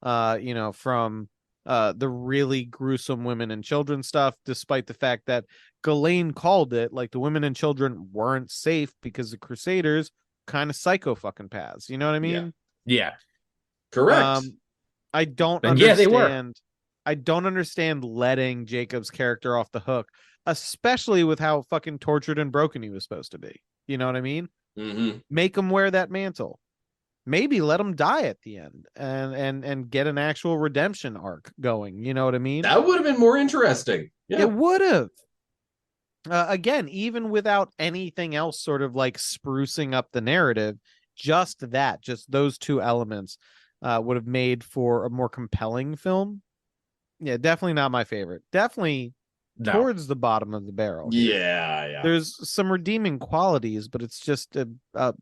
from the really gruesome women and children stuff, despite the fact that Ghislaine called it, like, the women and children weren't safe because the Crusaders kind of psycho fucking paths. You know what I mean? Yeah. Correct. I don't And yeah, they were. understand. I don't understand letting Jacob's character off the hook, especially with how fucking tortured and broken he was supposed to be. You know what I mean? Mm-hmm. Make him wear that mantle. Maybe let him die at the end and get an actual redemption arc going. You know what I mean? That would have been more interesting. Yeah. It would have. Again, even without anything else sort of like sprucing up the narrative, just those two elements would have made for a more compelling film. Yeah, definitely not my favorite. Definitely towards the bottom of the barrel. Yeah. There's some redeeming qualities, but it's just a bottom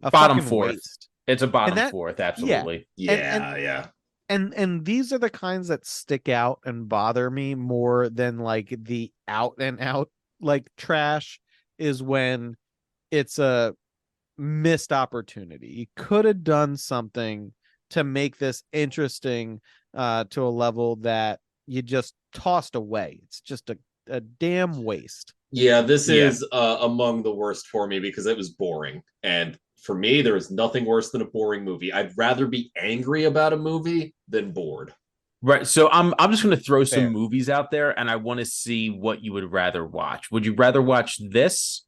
fucking fourth. waste. It's a bottom fourth, absolutely. Yeah. And these are the kinds that stick out and bother me more than like the out and out like trash, is when it's a missed opportunity. You could have done something to make this interesting to a level that you just tossed away. It's just a damn waste. Yeah, this is among the worst for me because it was boring. And for me, there is nothing worse than a boring movie. I'd rather be angry about a movie than bored. Right. So I'm just going to throw Fair. some movies out there, and I want to see what you would rather watch. Would you rather watch this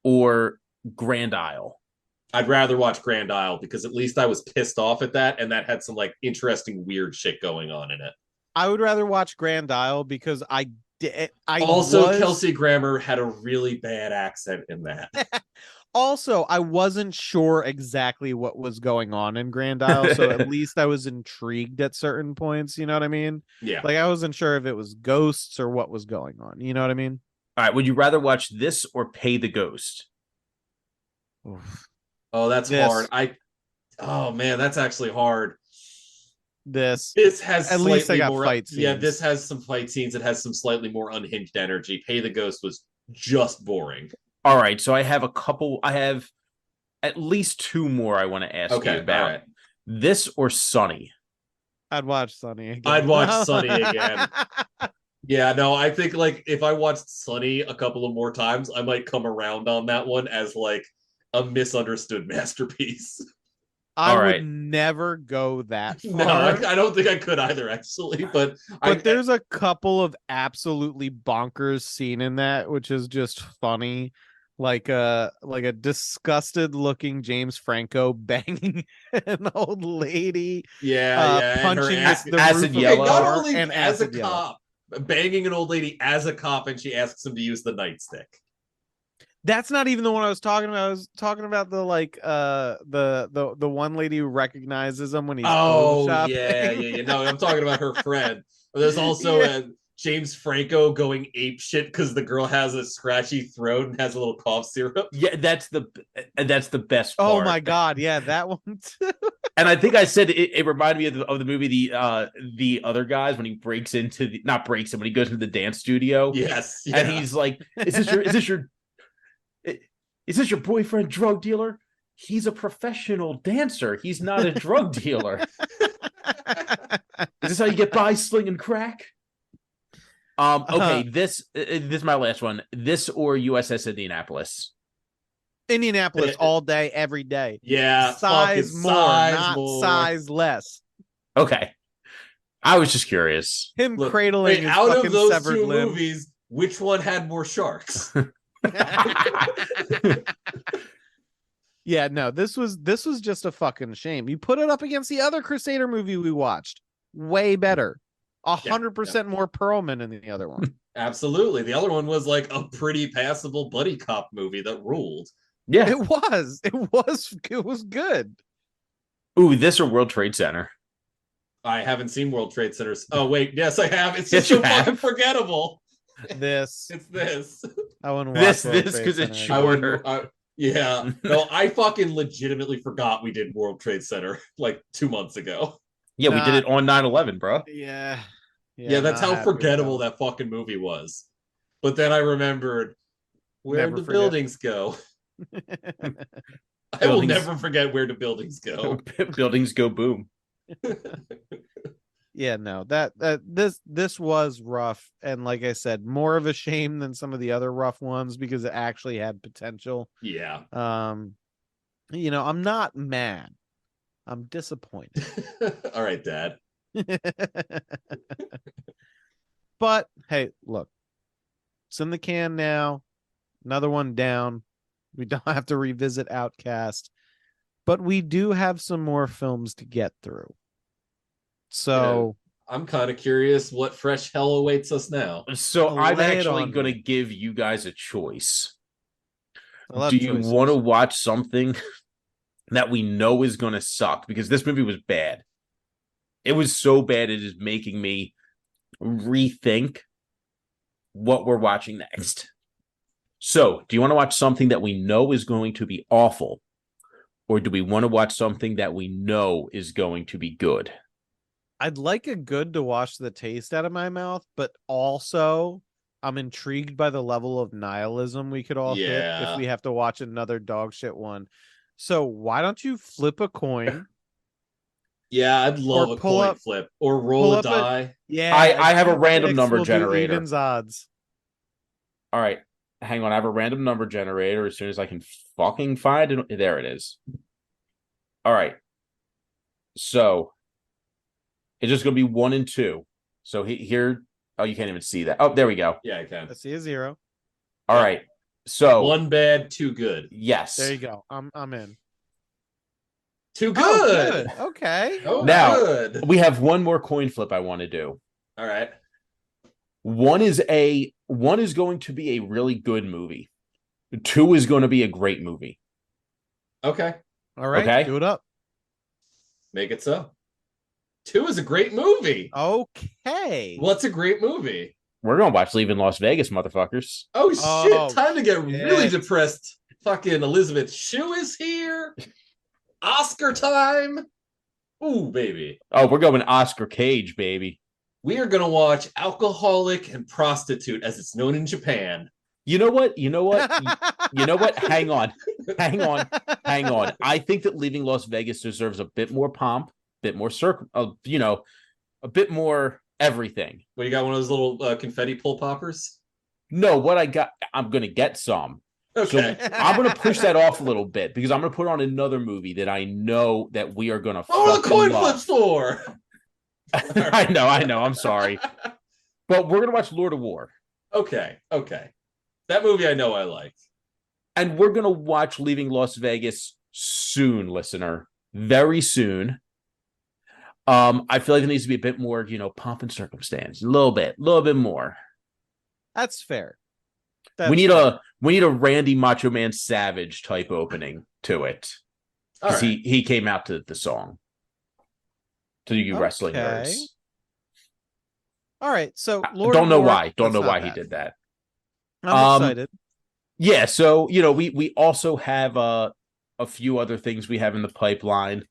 or Grand Isle? I'd rather watch Grand Isle because at least I was pissed off at that, and that had some like interesting weird shit going on in it. I would rather watch Grand Isle because Kelsey Grammer had a really bad accent in that. Also, I wasn't sure exactly what was going on in Grand Isle, so at least I was intrigued at certain points. You know what I mean? Yeah. Like, I wasn't sure if it was ghosts or what was going on. You know what I mean? All right. Would you rather watch this or Pay the Ghost? Oof. Oh, that's hard. Oh man, that's actually hard. This has at least I got more fight scenes. Yeah, this has some fight scenes. It has some slightly more unhinged energy. Pay the Ghost was just boring. All right, so I have at least two more I want to ask you about. All right. This or Sunny? I'd watch Sunny again. I'd watch Sunny again. Yeah, no, I think like if I watched Sunny a couple of more times, I might come around on that one as like a misunderstood masterpiece. I would never go that far. No, I don't think I could either, actually. But there's a couple of absolutely bonkers scene in that, which is just funny. Like a disgusted looking James Franco banging an old lady. Punching acid yellow. Not only and as a acid yellow. cop, banging an old lady as a cop, and she asks him to use the nightstick. That's not even the one I was talking about. I was talking about the the one lady who recognizes him when he's Oh clothes yeah, shopping. yeah, yeah. No, I'm talking about her friend. There's also Yeah. James Franco going ape shit because the girl has a scratchy throat and has a little cough syrup. Yeah, that's the best Oh part. my god, yeah, that one too. And I think I said it reminded me of the movie the other guys when he breaks into the not breaks in when he goes into the dance studio Yes, and yeah. he's like, is this your boyfriend drug dealer? He's a professional dancer. He's not a drug dealer. Is this how you get by slinging crack? Okay, this is my last one. This or USS Indianapolis. Indianapolis all day, every day. Yeah, Size fucking more, size not more. size less. Okay, I was just curious. Him Look, cradling wait, his out fucking of those severed two limb. movies, which one had more sharks? Yeah, no, this was just a fucking shame. You put it up against the other Crusader movie we watched. Way better. 100% more Perlman in the other one. Absolutely. The other one was like a pretty passable buddy cop movie that ruled. Yeah. It was. It was good. Ooh, this or World Trade Center. I haven't seen World Trade Centers. Oh wait, yes, I have. It's Yes, just so you have. fucking forgettable. This. It's this. I wouldn't watch World This Trade because it's Center. I would. shorter. Yeah. No, I fucking legitimately forgot we did World Trade Center like 2 months ago. Yeah, we did it on 9/11, bro. Yeah. Yeah, that's not how happy forgettable about that fucking movie was. But then I remembered where'd Never the forget. buildings go? it. I will Buildings. never forget where the buildings go. Buildings go boom. Yeah, no, that this was rough, and like I said, more of a shame than some of the other rough ones because it actually had potential. Yeah. I'm not mad. I'm disappointed. All right, Dad. But hey, look, it's in the can now. Another one down. We don't have to revisit Outcast, but we do have some more films to get through. So I'm kind of curious what fresh hell awaits us now. So I'm lay it actually on going to me. give you guys a choice. I love Do you choices. want to watch something that we know is going to suck? Because this movie was bad. It was so bad it is making me rethink what we're watching next. So, do you want to watch something that we know is going to be awful? Or do we want to watch something that we know is going to be good? I'd like a good to wash the taste out of my mouth, but also I'm intrigued by the level of nihilism we could all hit if we have to watch another dog shit one. So why don't you flip a coin? Yeah, I'd love Or a pull coin up- flip or roll pull a up a- die. Yeah, I have a two random picks number will do generator. Evens odds. All right, hang on. I have a random number generator as soon as I can fucking find it. There it is. All right. So it's just going to be 1 and 2. So here, oh, you can't even see that. Oh, there we go. Yeah, I can. I see a 0. All right. So 1 bad, 2 good. yes. There you go. I'm in. 2 good. Oh, good. Okay. Oh, Now, good. we have one more coin flip I want to do. All right. One is going to be a really good movie. 2 is going to be a great movie. Okay. All right. Okay. Do it up. Make it so. 2 is a great movie. Okay. What's a great movie? We're going to watch Leaving Las Vegas, motherfuckers. Oh, shit. Time to get shit. really depressed. Fucking Elizabeth Shue is here. Oscar time. Ooh, baby. Oh, we're going Oscar Cage, baby. We are going to watch Alcoholic and Prostitute, as it's known in Japan. You know what? You know what? Hang on. I think that Leaving Las Vegas deserves a bit more pomp, a bit more a bit more everything. What, you got one of those little confetti pull poppers? No, what I got, I'm going to get some. Okay. So I'm going to push that off a little bit because I'm going to put on another movie that I know that we are going to What are the coin love. flips for? I know. I'm sorry. But we're going to watch Lord of War. Okay. That movie I know I like. And we're going to watch Leaving Las Vegas soon, listener. Very soon. I feel like there needs to be a bit more, pomp and circumstance. A little bit more. That's fair. We need We need a Randy Macho Man Savage type opening to it. All Because right. he came out to the song. To you wrestling Okay. nerds. All right, so Lord Don't of know War. why. Don't That's know not why he bad. did that. I'm excited. Yeah, so we also have a few other things we have in the pipeline.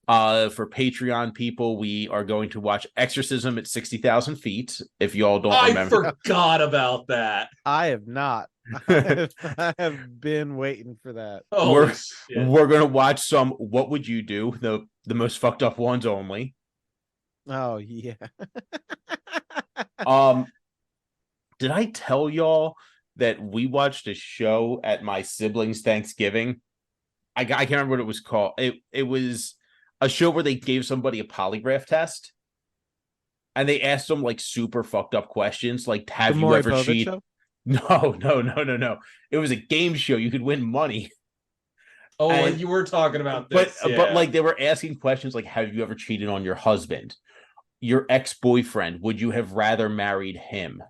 For Patreon people, we are going to watch Exorcism at 60,000 feet. If y'all don't I remember, forgot about that. I have not. I have been waiting for that. Holy shit. we're gonna watch some What Would You Do? The most fucked up ones only. Oh yeah. Did I tell y'all that we watched a show at my siblings' Thanksgiving? I can't remember what it was called. It was a show where they gave somebody a polygraph test, and they asked them like super fucked up questions, like The "Have you Maury ever Povich cheated?" show? No. It was a game show. You could win money. Oh, And- you were talking about this. But like they were asking questions like, "Have you ever cheated on your husband? Your ex-boyfriend? Would you have rather married him?"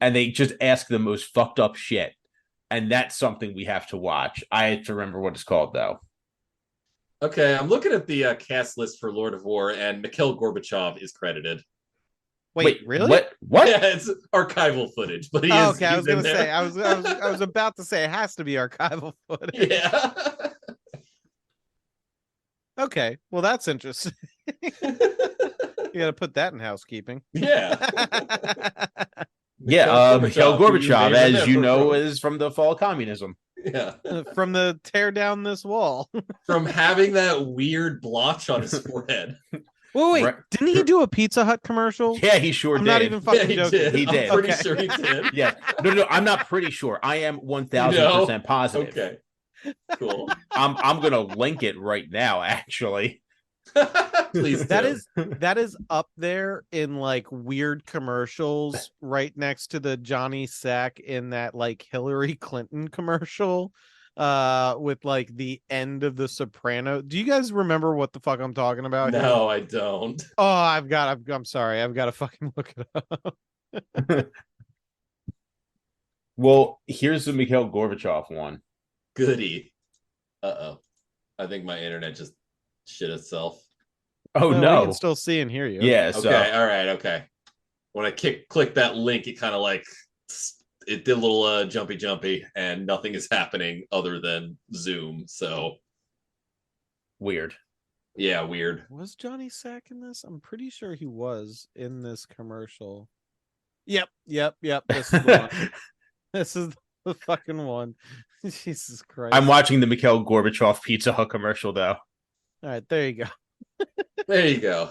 And they just ask the most fucked up shit. And that's something we have to watch. I have to remember what it's called though. Okay, I'm looking at the cast list for Lord of War, and Mikhail Gorbachev is credited. Wait, really? What? Yeah, it's archival footage, but Oh, okay, I he's was gonna in there. say I was about to say it has to be archival footage. Yeah. Okay, well that's interesting. You got to put that in housekeeping. Yeah. Mikhail who you Gorbachev, named as the you know, emperor is from the fall of communism. Yeah. From the tear down this wall. From having that weird blotch on his forehead. Wait, Right. didn't he do a Pizza Hut commercial? Yeah, he sure I'm did. not even fucking he joking. did. He did. I'm pretty Okay. sure he did. Yeah. No, I'm not pretty sure. I am 1000% No? positive. Okay. Cool. I'm gonna link it right now, actually. Please do. That is up there in like weird commercials right next to the Johnny Sack in that like Hillary Clinton commercial with like the end of the Soprano. Do you guys remember what the fuck I'm talking about here? No, I don't. Oh, I'm sorry. I've got to fucking look it up. Well, here's the Mikhail Gorbachev one. Goody. Uh-oh. I think my internet just shit itself. Oh No, no. we can still see and hear you. Yeah, so Okay, all right, okay. When I click that link, it kind of like it did a little jumpy, and nothing is happening other than Zoom. So weird. yeah, weird. Was Johnny Sack in this? I'm pretty sure he was in this commercial. Yep. This is the one. This is the fucking one. Jesus Christ. I'm watching the Mikhail Gorbachev Pizza Hut commercial though. All right, there you go. There you go.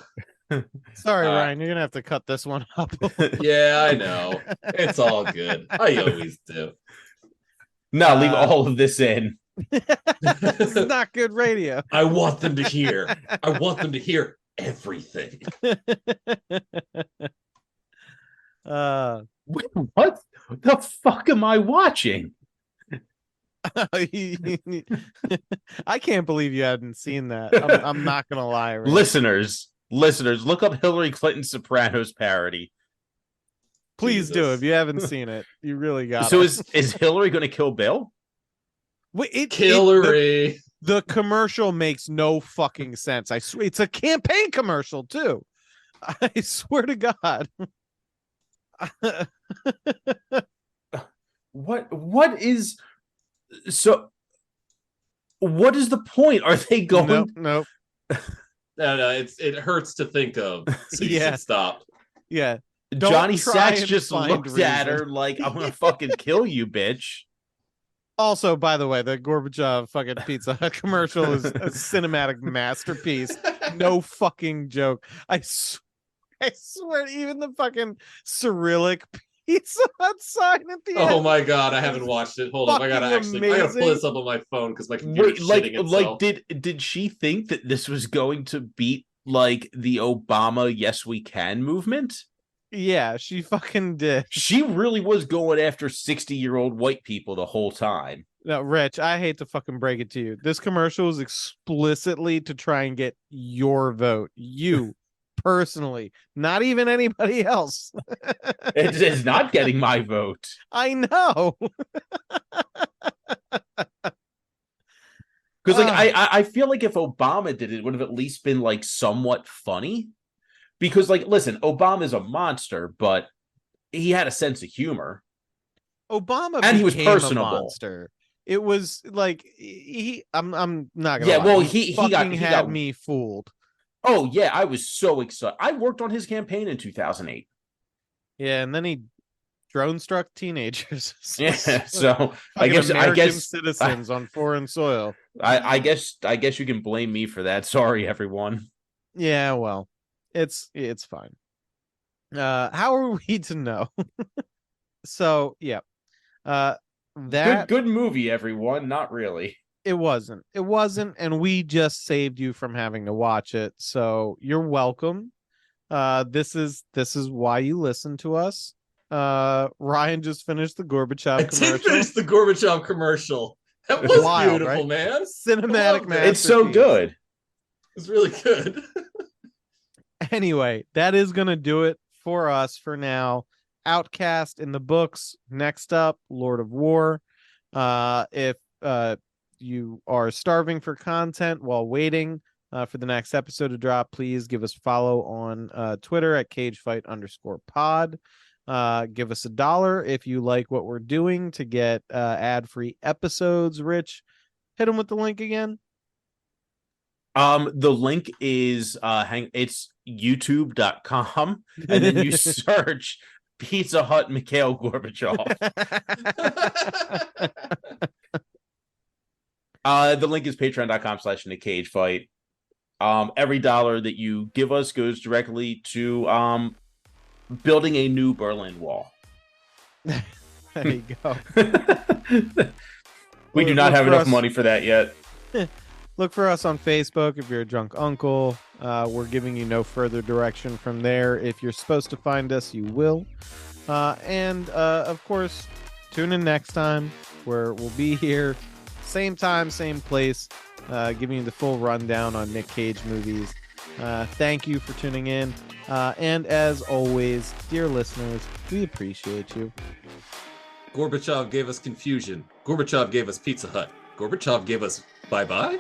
Sorry, Ryan, you're gonna have to cut this one up. Yeah, I know. It's all good. I always do. No, leave all of this in. This is not good radio. I want them to hear. I want them to hear everything. What the fuck am I watching? I can't believe you hadn't seen that. I'm not gonna lie. Right? Listeners, look up Hillary Clinton's Sopranos parody. Please do Jesus. if you haven't seen it. You really got So it. is Hillary going to kill Bill? Wait, Hillary. the commercial makes no fucking sense. I swear it's a campaign commercial too. I swear to God. What is so? What is the point? Are they going? Nope. No, it hurts to think of. So you Yeah. should stop. Yeah. Don't Johnny try Sachs and just find looked at reason. her like, "I'm gonna fucking kill you, bitch." Also, by the way, the Gorbachev fucking Pizza Hut commercial is a cinematic masterpiece. No fucking joke. I swear, even the fucking Cyrillic Pizza Hut sign at the end. Oh my god, I haven't watched it. Hold up, I gotta Fucking pull amazing. this up on my phone because my computer's Wait, shitting itself. did she think that this was going to beat like the Obama "Yes We Can" movement? Yeah, she fucking did. She really was going after 60-year-old white people the whole time. No, Rich, I hate to fucking break it to you. This commercial is explicitly to try and get your vote. You personally, not even anybody else. It's not getting my vote. I know. Because like I feel like if Obama did it, it would have at least been like somewhat funny. Because like, listen, Obama's a monster, but he had a sense of humor. Obama And he was became a personable. monster. It was like I'm not gonna Yeah, lie. well, he fucking had me fooled. Oh yeah, I was so excited. I worked on his campaign in 2008. Yeah, and then he drone struck teenagers. Yeah, so I guess American citizens on foreign soil. I guess you can blame me for that. Sorry, everyone. Yeah, well, it's fine. How are we to know? So yeah, that good movie, everyone. Not really. it wasn't, and we just saved you from having to watch it. So you're welcome. This is why you listen to us. Ryan just finished the Gorbachev commercial. Did finish the Gorbachev commercial. That was wild, beautiful, right? man. Cinematic masterpiece. It's so good. It's really good. Anyway, that is gonna do it for us for now. Outcast in the books. Next up, Lord of War. If you are starving for content while waiting for the next episode to drop, please give us a follow on Twitter at cagefight_pod. Give us $1 if you like what we're doing to get ad-free episodes. Rich, hit them with the link again. The link is it's youtube.com, and then you search Pizza Hut Mikhail Gorbachev. The link is patreon.com/InTheCageFight. Every $1 that you give us goes directly to building a new Berlin Wall. There you go. We do not have enough money for that yet. Look for us on Facebook if you're a drunk uncle. We're giving you no further direction from there. If you're supposed to find us, you will. And of course, tune in next time where we'll be here, same time, same place, giving you the full rundown on Nick Cage movies. Thank you for tuning in. And as always, dear listeners, we appreciate you. Gorbachev gave us confusion. Gorbachev gave us Pizza Hut. Gorbachev gave us bye-bye.